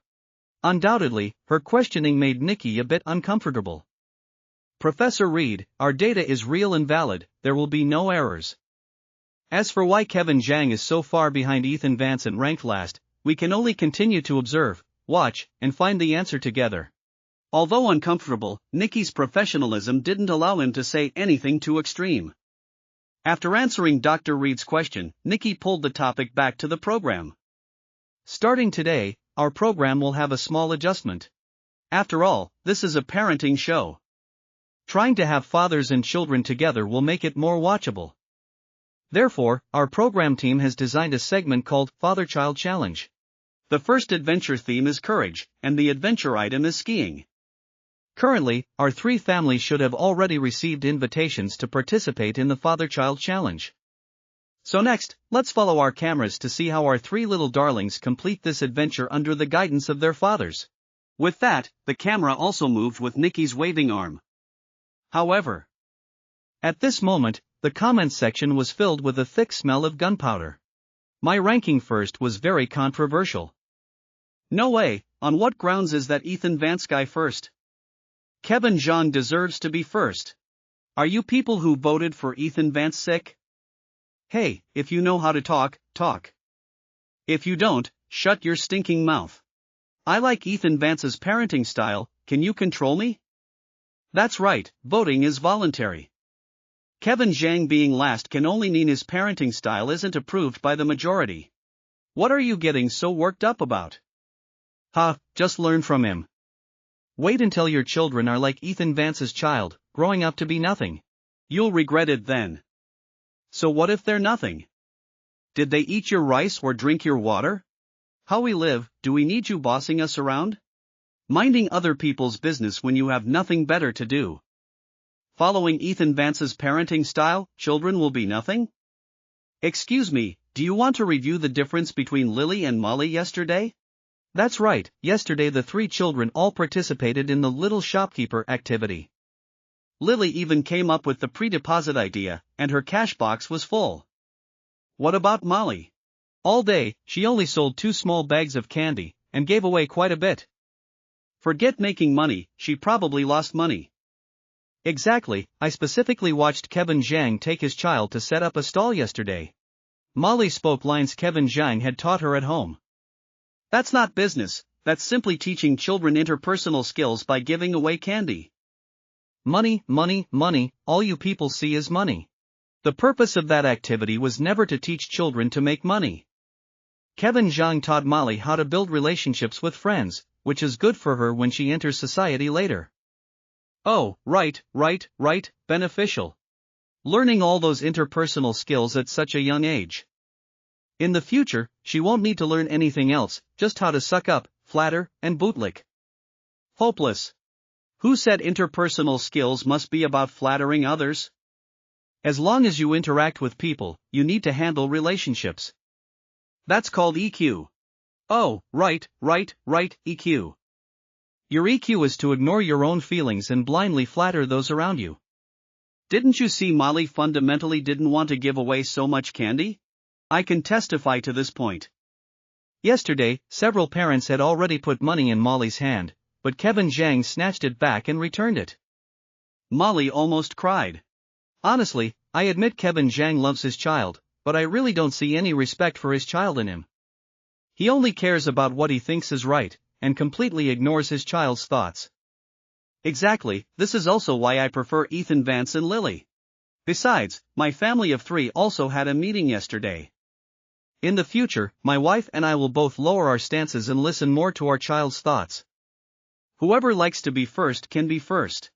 Undoubtedly, her questioning made Nikki a bit uncomfortable. Professor Reed, our data is real and valid, there will be no errors. As for why Kevin Zhang is so far behind Ethan Vance and ranked last, we can only continue to observe, watch, and find the answer together. Although uncomfortable, Nikki's professionalism didn't allow him to say anything too extreme. After answering Dr. Reed's question, Nikki pulled the topic back to the program. Starting today, our program will have a small adjustment. After all, this is a parenting show. Trying to have fathers and children together will make it more watchable. Therefore, our program team has designed a segment called Father-Child Challenge. The first adventure theme is courage, and the adventure item is skiing. Currently, our three families should have already received invitations to participate in the Father-Child Challenge. So next, let's follow our cameras to see how our three little darlings complete this adventure under the guidance of their fathers. With that, the camera also moved with Nikki's waving arm. However, at this moment, the comments section was filled with a thick smell of gunpowder. My ranking first was very controversial. No way, on what grounds is that Ethan Vance guy first? Kevin Zhang deserves to be first. Are you people who voted for Ethan Vance sick? Hey, if you know how to talk, talk. If you don't, shut your stinking mouth. I like Ethan Vance's parenting style, can you control me? That's right, voting is voluntary. Kevin Zhang being last can only mean his parenting style isn't approved by the majority. What are you getting so worked up about? Just learn from him. Wait until your children are like Ethan Vance's child, growing up to be nothing. You'll regret it then. So what if they're nothing? Did they eat your rice or drink your water? How we live, do we need you bossing us around? Minding other people's business when you have nothing better to do. following Ethan Vance's parenting style, children will be nothing? Excuse me, do you want to review the difference between Lily and Molly yesterday? That's right, yesterday the three children all participated in the little shopkeeper activity. Lily even came up with the pre-deposit idea, and her cash box was full. What about Molly? All day, she only sold 2 small bags of candy, and gave away quite a bit. Forget making money, she probably lost money. Exactly, I specifically watched Kevin Zhang take his child to set up a stall yesterday. Molly spoke lines Kevin Zhang had taught her at home. That's not business, that's simply teaching children interpersonal skills by giving away candy. Money, money, money, all you people see is money. The purpose of that activity was never to teach children to make money. Kevin Zhang taught Molly how to build relationships with friends, which is good for her when she enters society later. Oh, right, beneficial. Learning all those interpersonal skills at such a young age. In the future, she won't need to learn anything else, just how to suck up, flatter, and bootlick. Hopeless. Who said interpersonal skills must be about flattering others? As long as you interact with people, you need to handle relationships. That's called EQ. Oh, right, EQ. Your EQ is to ignore your own feelings and blindly flatter those around you. Didn't you see Molly fundamentally didn't want to give away so much candy? I can testify to this point. Yesterday, several parents had already put money in Molly's hand, but Kevin Zhang snatched it back and returned it. Molly almost cried. Honestly, I admit Kevin Zhang loves his child, but I really don't see any respect for his child in him. He only cares about what he thinks is right, and completely ignores his child's thoughts. Exactly, this is also why I prefer Ethan Vance and Lily. Besides, my family of 3 also had a meeting yesterday. In the future, my wife and I will both lower our stances and listen more to our child's thoughts. Whoever likes to be first can be first.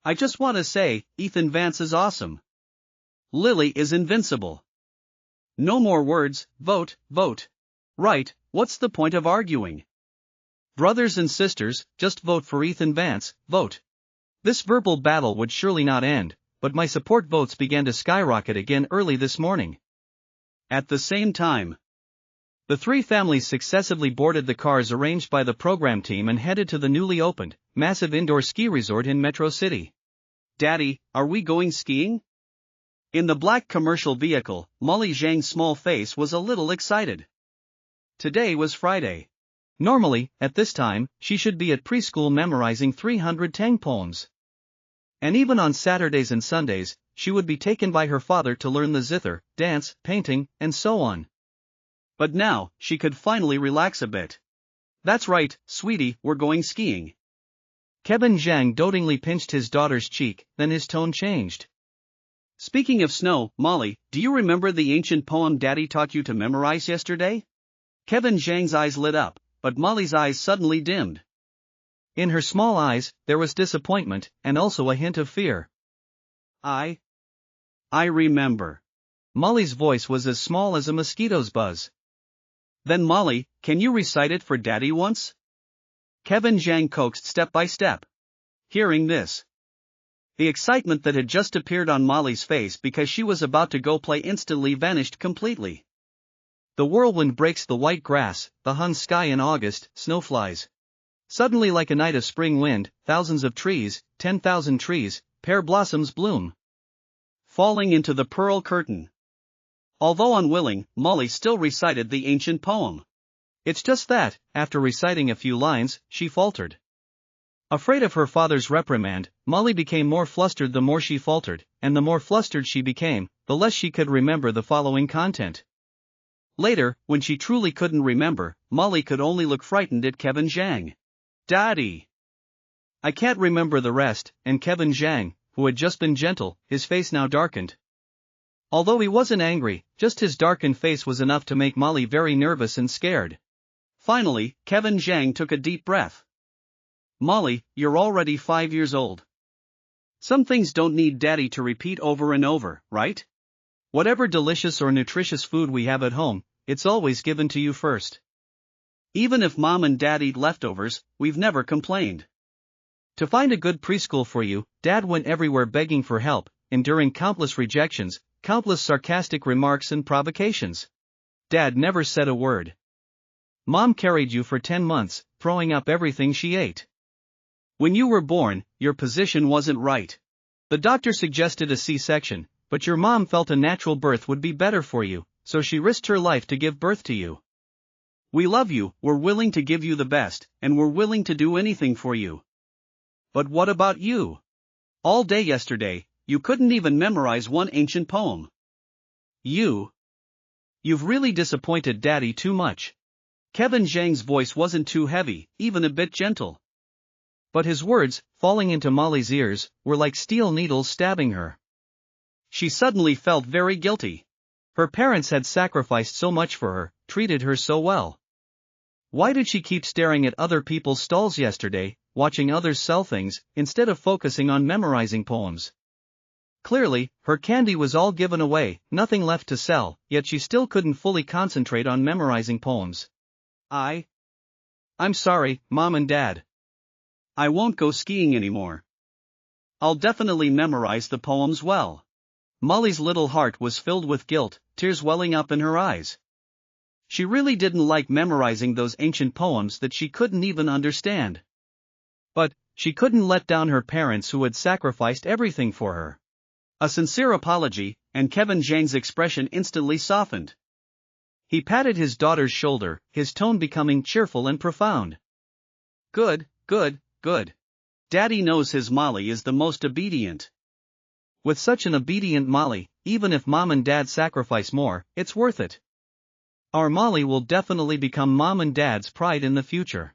I just want to say, Ethan Vance is awesome. Lily is invincible. No more words, vote. Right, what's the point of arguing? Brothers and sisters, just vote for Ethan Vance, vote. This verbal battle would surely not end, but my support votes began to skyrocket again early this morning. At the same time, the 3 families successively boarded the cars arranged by the program team and headed to the newly opened, massive indoor ski resort in Metro City. Daddy, are we going skiing? In the black commercial vehicle, Molly Zhang's small face was a little excited. Today was Friday. Normally, at this time, she should be at preschool memorizing 300 Tang poems. And even on Saturdays and Sundays, she would be taken by her father to learn the zither, dance, painting, and so on. But now, she could finally relax a bit. That's right, sweetie, we're going skiing. Kevin Zhang dotingly pinched his daughter's cheek, then his tone changed. Speaking of snow, Molly, do you remember the ancient poem Daddy taught you to memorize yesterday? Kevin Zhang's eyes lit up, but Molly's eyes suddenly dimmed. In her small eyes, there was disappointment, and also a hint of fear. I remember. Molly's voice was as small as a mosquito's buzz. Then Molly, can you recite it for Daddy once? Kevin Zhang coaxed step by step. Hearing this, the excitement that had just appeared on Molly's face because she was about to go play instantly vanished completely. The whirlwind breaks the white grass, the hung sky in August, snow flies. Suddenly like a night of spring wind, thousands of trees, 10,000 trees, pear blossoms bloom. Falling into the pearl curtain. Although unwilling, Molly still recited the ancient poem. It's just that, after reciting a few lines, she faltered. Afraid of her father's reprimand, Molly became more flustered the more she faltered, and the more flustered she became, the less she could remember the following content. Later, when she truly couldn't remember, Molly could only look frightened at Kevin Zhang. Daddy! I can't remember the rest, and Kevin Zhang, who had just been gentle, his face now darkened. Although he wasn't angry, just his darkened face was enough to make Molly very nervous and scared. Finally, Kevin Zhang took a deep breath. Molly, you're already 5 years old. Some things don't need Daddy to repeat over and over, right? Whatever delicious or nutritious food we have at home, it's always given to you first. Even if Mom and Dad eat leftovers, we've never complained. To find a good preschool for you, Dad went everywhere begging for help, enduring countless rejections, countless sarcastic remarks and provocations. Dad never said a word. Mom carried you for 10 months, throwing up everything she ate. When you were born, your position wasn't right. The doctor suggested a C-section, but your mom felt a natural birth would be better for you, so she risked her life to give birth to you. We love you, we're willing to give you the best, and we're willing to do anything for you. But what about you? All day yesterday, you couldn't even memorize one ancient poem. You've really disappointed Daddy too much. Kevin Zhang's voice wasn't too heavy, even a bit gentle. But his words, falling into Molly's ears, were like steel needles stabbing her. She suddenly felt very guilty. Her parents had sacrificed so much for her, treated her so well. Why did she keep staring at other people's stalls yesterday, watching others sell things, instead of focusing on memorizing poems? Clearly, her candy was all given away, nothing left to sell, yet she still couldn't fully concentrate on memorizing poems. I'm sorry, Mom and Dad. I won't go skiing anymore. I'll definitely memorize the poems well. Molly's little heart was filled with guilt, tears welling up in her eyes. She really didn't like memorizing those ancient poems that she couldn't even understand. But she couldn't let down her parents who had sacrificed everything for her. A sincere apology, and Kevin Zhang's expression instantly softened. He patted his daughter's shoulder, his tone becoming cheerful and profound. Good. Daddy knows his Molly is the most obedient. With such an obedient Molly, even if Mom and Dad sacrifice more, it's worth it. Our Molly will definitely become Mom and Dad's pride in the future.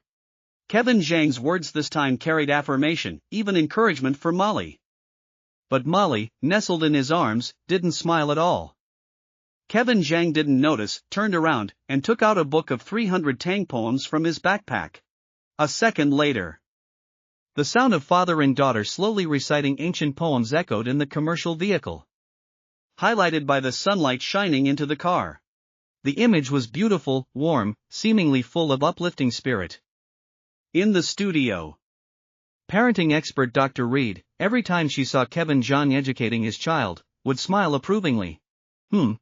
Kevin Zhang's words this time carried affirmation, even encouragement for Molly. But Molly, nestled in his arms, didn't smile at all. Kevin Zhang didn't notice, turned around, and took out a book of 300 Tang poems from his backpack. A second later, the sound of father and daughter slowly reciting ancient poems echoed in the commercial vehicle, highlighted by the sunlight shining into the car. The image was beautiful, warm, seemingly full of uplifting spirit. In the studio, parenting expert Dr. Reed, every time she saw Kevin Zhang educating his child, would smile approvingly.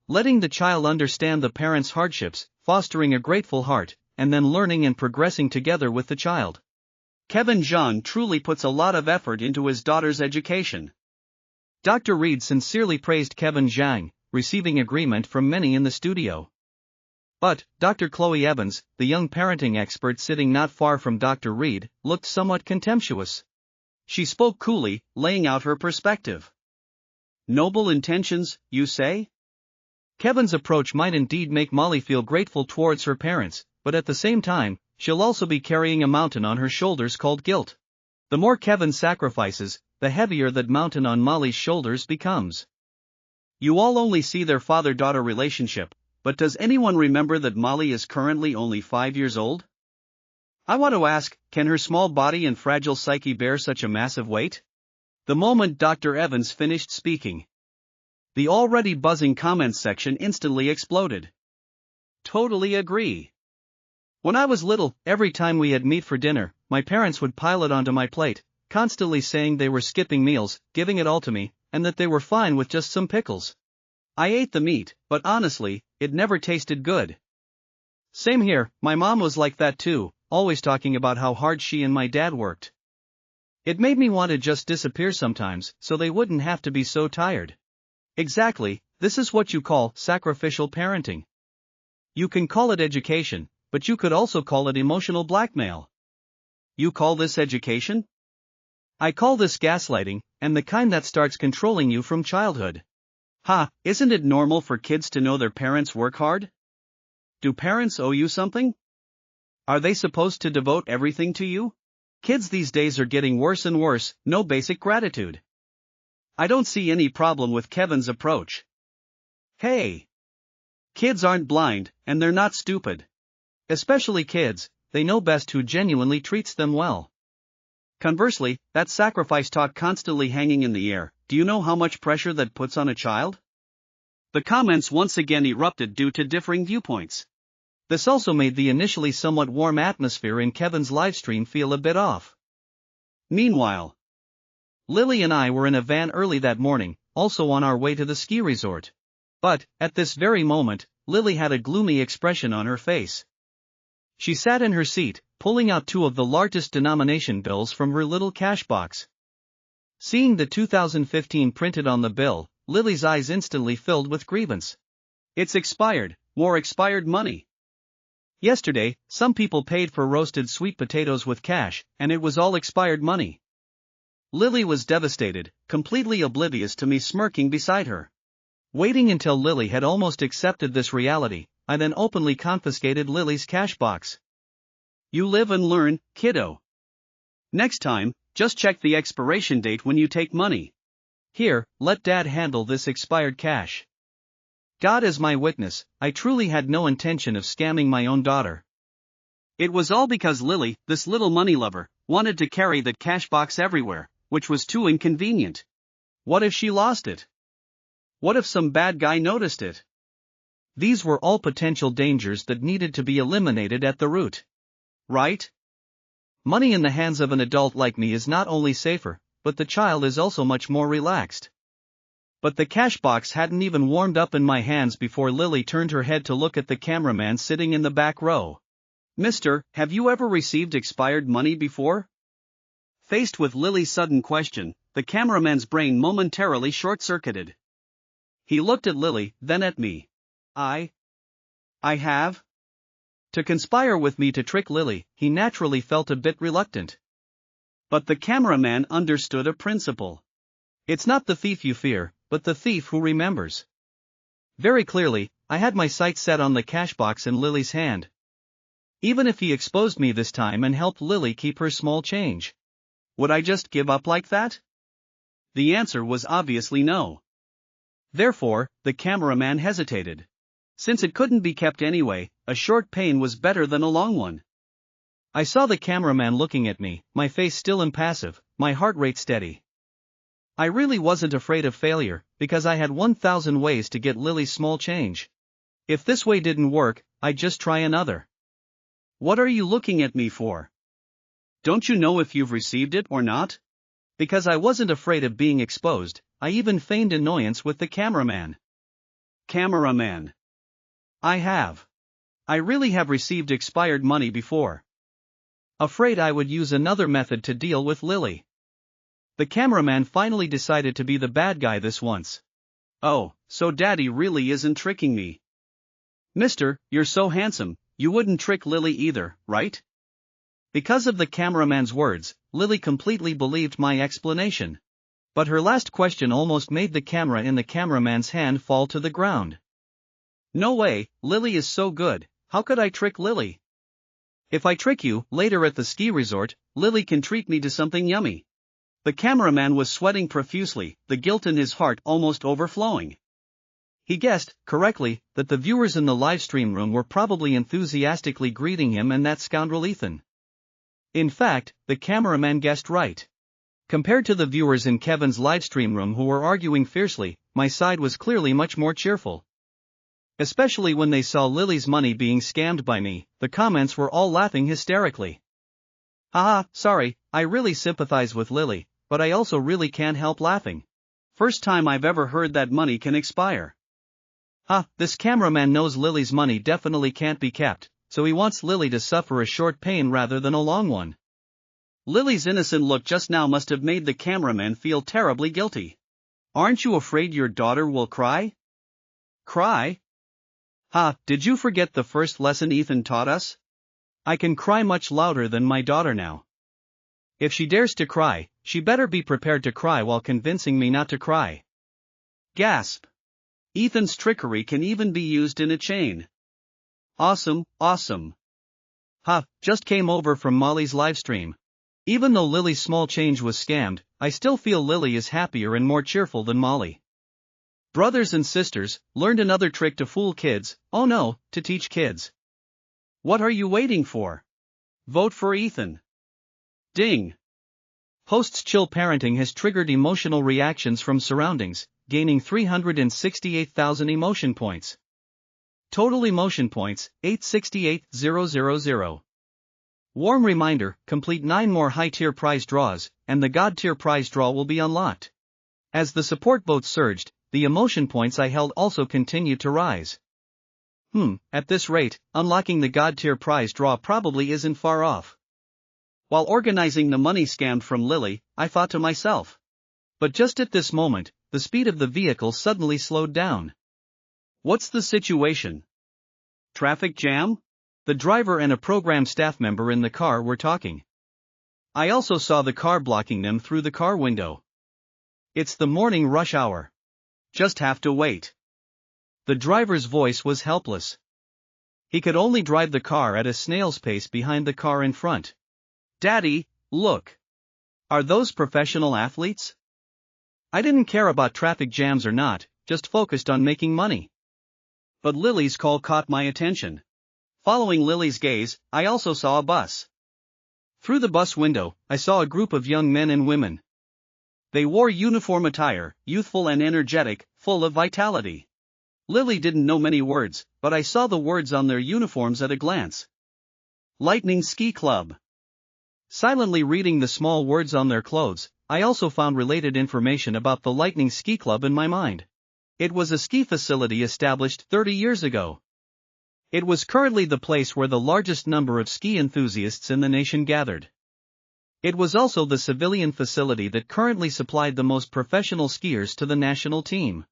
Letting the child understand the parent's hardships, fostering a grateful heart, and then learning and progressing together with the child. Kevin Zhang truly puts a lot of effort into his daughter's education. Dr. Reed sincerely praised Kevin Zhang, receiving agreement from many in the studio. But Dr. Chloe Evans, the young parenting expert sitting not far from Dr. Reed, looked somewhat contemptuous. She spoke coolly, laying out her perspective. Noble intentions, you say? Kevin's approach might indeed make Molly feel grateful towards her parents, but at the same time, she'll also be carrying a mountain on her shoulders called guilt. The more Kevin sacrifices, the heavier that mountain on Molly's shoulders becomes. You all only see their father-daughter relationship, but does anyone remember that Molly is currently only 5 years old? I want to ask, can her small body and fragile psyche bear such a massive weight? The moment Dr. Evans finished speaking, the already buzzing comments section instantly exploded. Totally agree. When I was little, every time we had meat for dinner, my parents would pile it onto my plate, constantly saying they were skipping meals, giving it all to me, and that they were fine with just some pickles. I ate the meat, but honestly, it never tasted good. Same here, my mom was like that too, always talking about how hard she and my dad worked. It made me want to just disappear sometimes, so they wouldn't have to be so tired. Exactly, this is what you call sacrificial parenting. You can call it education, but you could also call it emotional blackmail. You call this education? I call this gaslighting, and the kind that starts controlling you from childhood. Isn't it normal for kids to know their parents work hard? Do parents owe you something? Are they supposed to devote everything to you? Kids these days are getting worse and worse, no basic gratitude. I don't see any problem with Kevin's approach. Hey! Kids aren't blind, and they're not stupid. Especially kids, they know best who genuinely treats them well. Conversely, that sacrifice talk constantly hanging in the air, do you know how much pressure that puts on a child? The comments once again erupted due to differing viewpoints. This also made the initially somewhat warm atmosphere in Kevin's livestream feel a bit off. Meanwhile, Lily and I were in a van early that morning, also on our way to the ski resort. But, at this very moment, Lily had a gloomy expression on her face. She sat in her seat, pulling out two of the largest denomination bills from her little cash box. Seeing the 2015 printed on the bill, Lily's eyes instantly filled with grievance. It's expired, more expired money. Yesterday, some people paid for roasted sweet potatoes with cash, and it was all expired money. Lily was devastated, completely oblivious to me smirking beside her. Waiting until Lily had almost accepted this reality, I then openly confiscated Lily's cash box. You live and learn, kiddo. Next time, just check the expiration date when you take money. Here, let Dad handle this expired cash. God is my witness, I truly had no intention of scamming my own daughter. It was all because Lily, this little money lover, wanted to carry that cash box everywhere, which was too inconvenient. What if she lost it? What if some bad guy noticed it? These were all potential dangers that needed to be eliminated at the root. Right? Money in the hands of an adult like me is not only safer, but the child is also much more relaxed. But the cash box hadn't even warmed up in my hands before Lily turned her head to look at the cameraman sitting in the back row. Mister, have you ever received expired money before? Faced with Lily's sudden question, the cameraman's brain momentarily short-circuited. He looked at Lily, then at me. I have? To conspire with me to trick Lily, he naturally felt a bit reluctant. But the cameraman understood a principle. It's not the thief you fear, but the thief who remembers. Very clearly, I had my sights set on the cash box in Lily's hand. Even if he exposed me this time and helped Lily keep her small change, would I just give up like that? The answer was obviously no. Therefore, the cameraman hesitated. Since it couldn't be kept anyway, a short pain was better than a long one. I saw the cameraman looking at me, my face still impassive, my heart rate steady. I really wasn't afraid of failure, because I had 1,000 ways to get Lily's small change. If this way didn't work, I'd just try another. What are you looking at me for? Don't you know if you've received it or not? Because I wasn't afraid of being exposed, I even feigned annoyance with the cameraman. Cameraman. I have. I really have received expired money before. Afraid I would use another method to deal with Lily. The cameraman finally decided to be the bad guy this once. Oh, so Daddy really isn't tricking me. Mister, you're so handsome, you wouldn't trick Lily either, right? Because of the cameraman's words, Lily completely believed my explanation. But her last question almost made the camera in the cameraman's hand fall to the ground. No way, Lily is so good, how could I trick Lily? If I trick you, later at the ski resort, Lily can treat me to something yummy. The cameraman was sweating profusely, the guilt in his heart almost overflowing. He guessed, correctly, that the viewers in the livestream room were probably enthusiastically greeting him and that scoundrel Ethan. In fact, the cameraman guessed right. Compared to the viewers in Kevin's livestream room who were arguing fiercely, my side was clearly much more cheerful. Especially when they saw Lily's money being scammed by me, the comments were all laughing hysterically. Haha, sorry, I really sympathize with Lily, but I also really can't help laughing. First time I've ever heard that money can expire. This cameraman knows Lily's money definitely can't be kept, so he wants Lily to suffer a short pain rather than a long one. Lily's innocent look just now must have made the cameraman feel terribly guilty. Aren't you afraid your daughter will cry? Cry? Did you forget the first lesson Ethan taught us? I can cry much louder than my daughter now. If she dares to cry, she better be prepared to cry while convincing me not to cry. Gasp. Ethan's trickery can even be used in a chain. Awesome, awesome. Just came over from Molly's livestream. Even though Lily's small change was scammed, I still feel Lily is happier and more cheerful than Molly. Brothers and sisters, learned another trick to fool kids, oh no, to teach kids. What are you waiting for? Vote for Ethan. Ding. Post's chill parenting has triggered emotional reactions from surroundings, gaining 368,000 emotion points. Total emotion points, 868,000. Warm reminder, complete 9 more high-tier prize draws, and the God-tier prize draw will be unlocked. As the support votes surged, the emotion points I held also continued to rise. At this rate, unlocking the God-tier prize draw probably isn't far off. While organizing the money scammed from Lily, I thought to myself. But just at this moment, the speed of the vehicle suddenly slowed down. What's the situation? Traffic jam? The driver and a program staff member in the car were talking. I also saw the car blocking them through the car window. It's the morning rush hour. Just have to wait. The driver's voice was helpless. He could only drive the car at a snail's pace behind the car in front. Daddy, look. Are those professional athletes? I didn't care about traffic jams or not, just focused on making money. But Lily's call caught my attention. Following Lily's gaze, I also saw a bus. Through the bus window, I saw a group of young men and women. They wore uniform attire, youthful and energetic, full of vitality. Lily didn't know many words, but I saw the words on their uniforms at a glance. Lightning Ski Club. Silently reading the small words on their clothes, I also found related information about the Lightning Ski Club in my mind. It was a ski facility established 30 years ago. It was currently the place where the largest number of ski enthusiasts in the nation gathered. It was also the civilian facility that currently supplied the most professional skiers to the national team.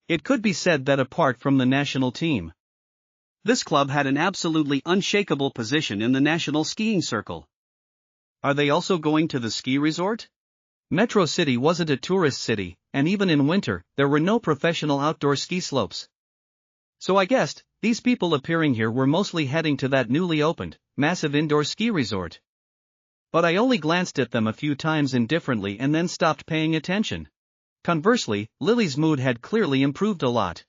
It could be said that apart from the national team, this club had an absolutely unshakable position in the national skiing circle. Are they also going to the ski resort? Metro City wasn't a tourist city, and even in winter, there were no professional outdoor ski slopes. So I guessed, these people appearing here were mostly heading to that newly opened, massive indoor ski resort. But I only glanced at them a few times indifferently and then stopped paying attention. Conversely, Lily's mood had clearly improved a lot.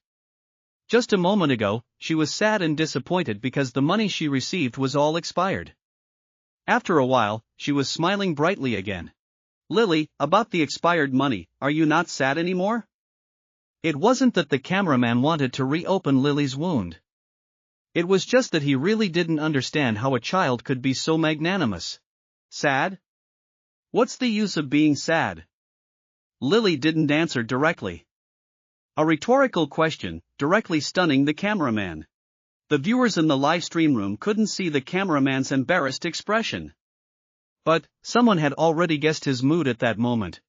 Just a moment ago, she was sad and disappointed because the money she received was all expired. After a while, she was smiling brightly again. Lily, about the expired money, are you not sad anymore? It wasn't that the cameraman wanted to reopen Lily's wound. It was just that he really didn't understand how a child could be so magnanimous. Sad? What's the use of being sad? Lily didn't answer directly. A rhetorical question, directly stunning the cameraman. The viewers in the live stream room couldn't see the cameraman's embarrassed expression. But, someone had already guessed his mood at that moment.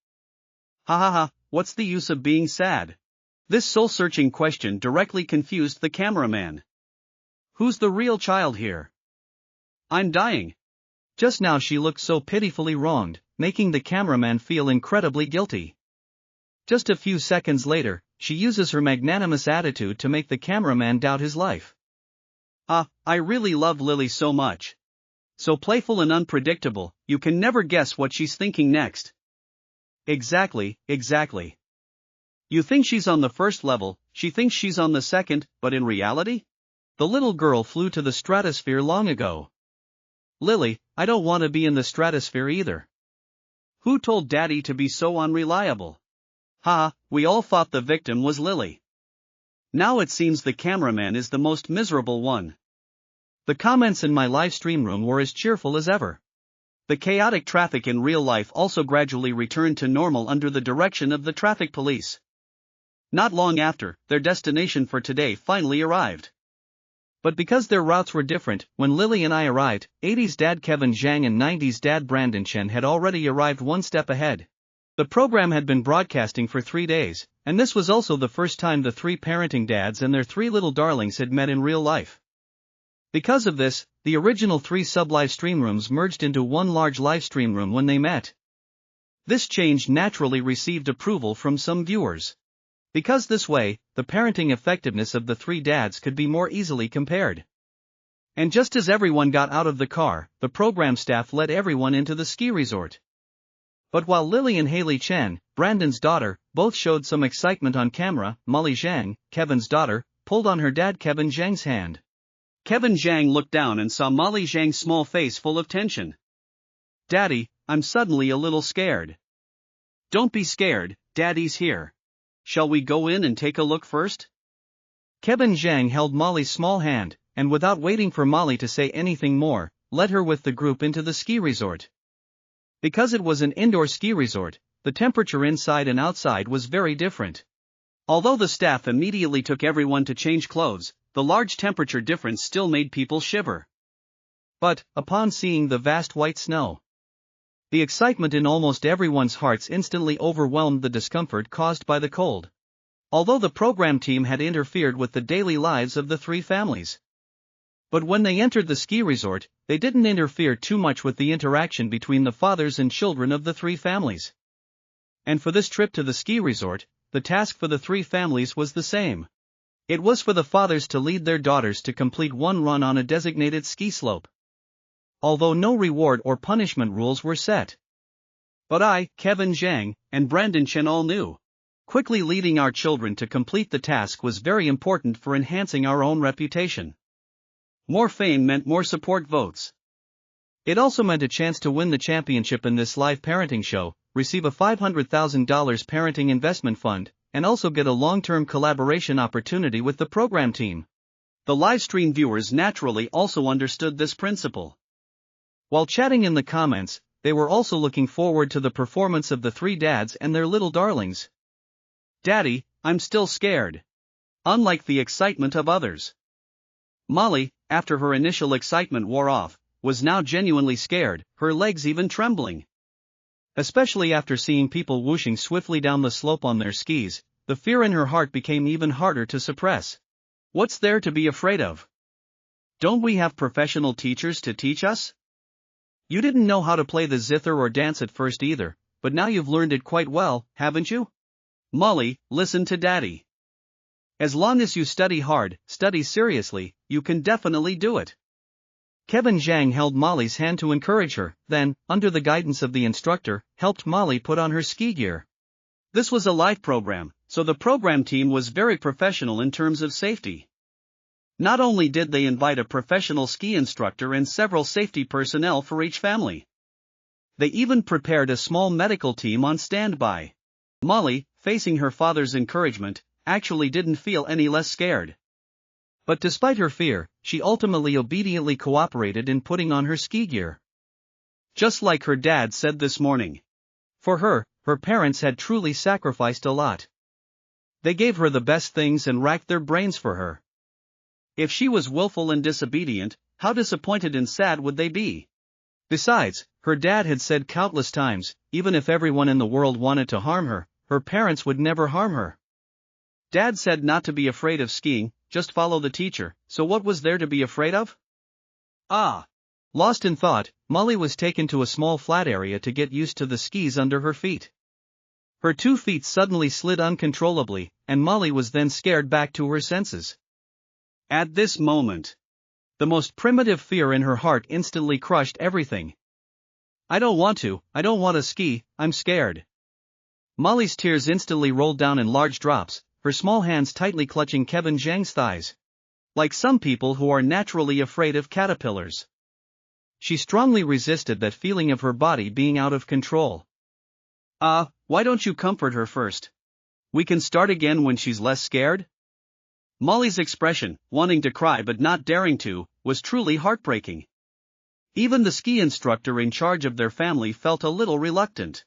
What's the use of being sad? This soul-searching question directly confused the cameraman. Who's the real child here? I'm dying. Just now she looked so pitifully wronged, making the cameraman feel incredibly guilty. Just a few seconds later, she uses her magnanimous attitude to make the cameraman doubt his life. I really love Lily so much. So playful and unpredictable, you can never guess what she's thinking next. Exactly. You think she's on the first level, she thinks she's on the second, but in reality? The little girl flew to the stratosphere long ago. Lily, I don't want to be in the stratosphere either. Who told Daddy to be so unreliable? We all thought the victim was Lily. Now it seems the cameraman is the most miserable one. The comments in my live stream room were as cheerful as ever. The chaotic traffic in real life also gradually returned to normal under the direction of the traffic police. Not long after, their destination for today finally arrived. But because their routes were different, when Lily and I arrived, 80s dad Kevin Zhang and 90s dad Brandon Chen had already arrived one step ahead. The program had been broadcasting for 3 days, and this was also the first time the 3 parenting dads and their 3 little darlings had met in real life. Because of this, the original 3 sub-live stream rooms merged into one large live stream room when they met. This change naturally received approval from some viewers. Because this way, the parenting effectiveness of the 3 dads could be more easily compared. And just as everyone got out of the car, the program staff led everyone into the ski resort. But while Lily and Haley Chen, Brandon's daughter, both showed some excitement on camera, Molly Zhang, Kevin's daughter, pulled on her dad Kevin Zhang's hand. Kevin Zhang looked down and saw Molly Zhang's small face full of tension. Daddy, I'm suddenly a little scared. Don't be scared, Daddy's here. Shall we go in and take a look first? Kevin Zhang held Molly's small hand, and without waiting for Molly to say anything more, led her with the group into the ski resort. Because it was an indoor ski resort, the temperature inside and outside was very different. Although the staff immediately took everyone to change clothes, the large temperature difference still made people shiver. But, upon seeing the vast white snow, the excitement in almost everyone's hearts instantly overwhelmed the discomfort caused by the cold. Although the program team had interfered with the daily lives of the three families. But when they entered the ski resort, they didn't interfere too much with the interaction between the fathers and children of the three families. And for this trip to the ski resort, the task for the three families was the same. It was for the fathers to lead their daughters to complete one run on a designated ski slope. Although no reward or punishment rules were set. But I, Kevin Zhang, and Brandon Chen all knew. Quickly leading our children to complete the task was very important for enhancing our own reputation. More fame meant more support votes. It also meant a chance to win the championship in this live parenting show, receive a $500,000 parenting investment fund, and also get a long-term collaboration opportunity with the program team. The livestream viewers naturally also understood this principle. While chatting in the comments, they were also looking forward to the performance of the three dads and their little darlings. Daddy, I'm still scared. Unlike the excitement of others. Molly, after her initial excitement wore off, was now genuinely scared, her legs even trembling. Especially after seeing people whooshing swiftly down the slope on their skis, the fear in her heart became even harder to suppress. What's there to be afraid of? Don't we have professional teachers to teach us? You didn't know how to play the zither or dance at first either, but now you've learned it quite well, haven't you? Molly, listen to Daddy. As long as you study hard, study seriously, you can definitely do it. Kevin Zhang held Molly's hand to encourage her, then, under the guidance of the instructor, helped Molly put on her ski gear. This was a live program, so the program team was very professional in terms of safety. Not only did they invite a professional ski instructor and several safety personnel for each family, they even prepared a small medical team on standby. Molly, facing her father's encouragement, actually didn't feel any less scared. But despite her fear, she ultimately obediently cooperated in putting on her ski gear. Just like her dad said this morning. For her, her parents had truly sacrificed a lot. They gave her the best things and racked their brains for her. If she was willful and disobedient, how disappointed and sad would they be? Besides, her dad had said countless times, even if everyone in the world wanted to harm her, her parents would never harm her. Dad said not to be afraid of skiing, just follow the teacher, so what was there to be afraid of? Lost in thought, Molly was taken to a small flat area to get used to the skis under her feet. Her 2 feet suddenly slid uncontrollably, and Molly was then scared back to her senses. At this moment, the most primitive fear in her heart instantly crushed everything. I don't want to ski, I'm scared. Molly's tears instantly rolled down in large drops, her small hands tightly clutching Kevin Zhang's thighs. Like some people who are naturally afraid of caterpillars. She strongly resisted that feeling of her body being out of control. Why don't you comfort her first? We can start again when she's less scared? Molly's expression, wanting to cry but not daring to, was truly heartbreaking. Even the ski instructor in charge of their family felt a little reluctant.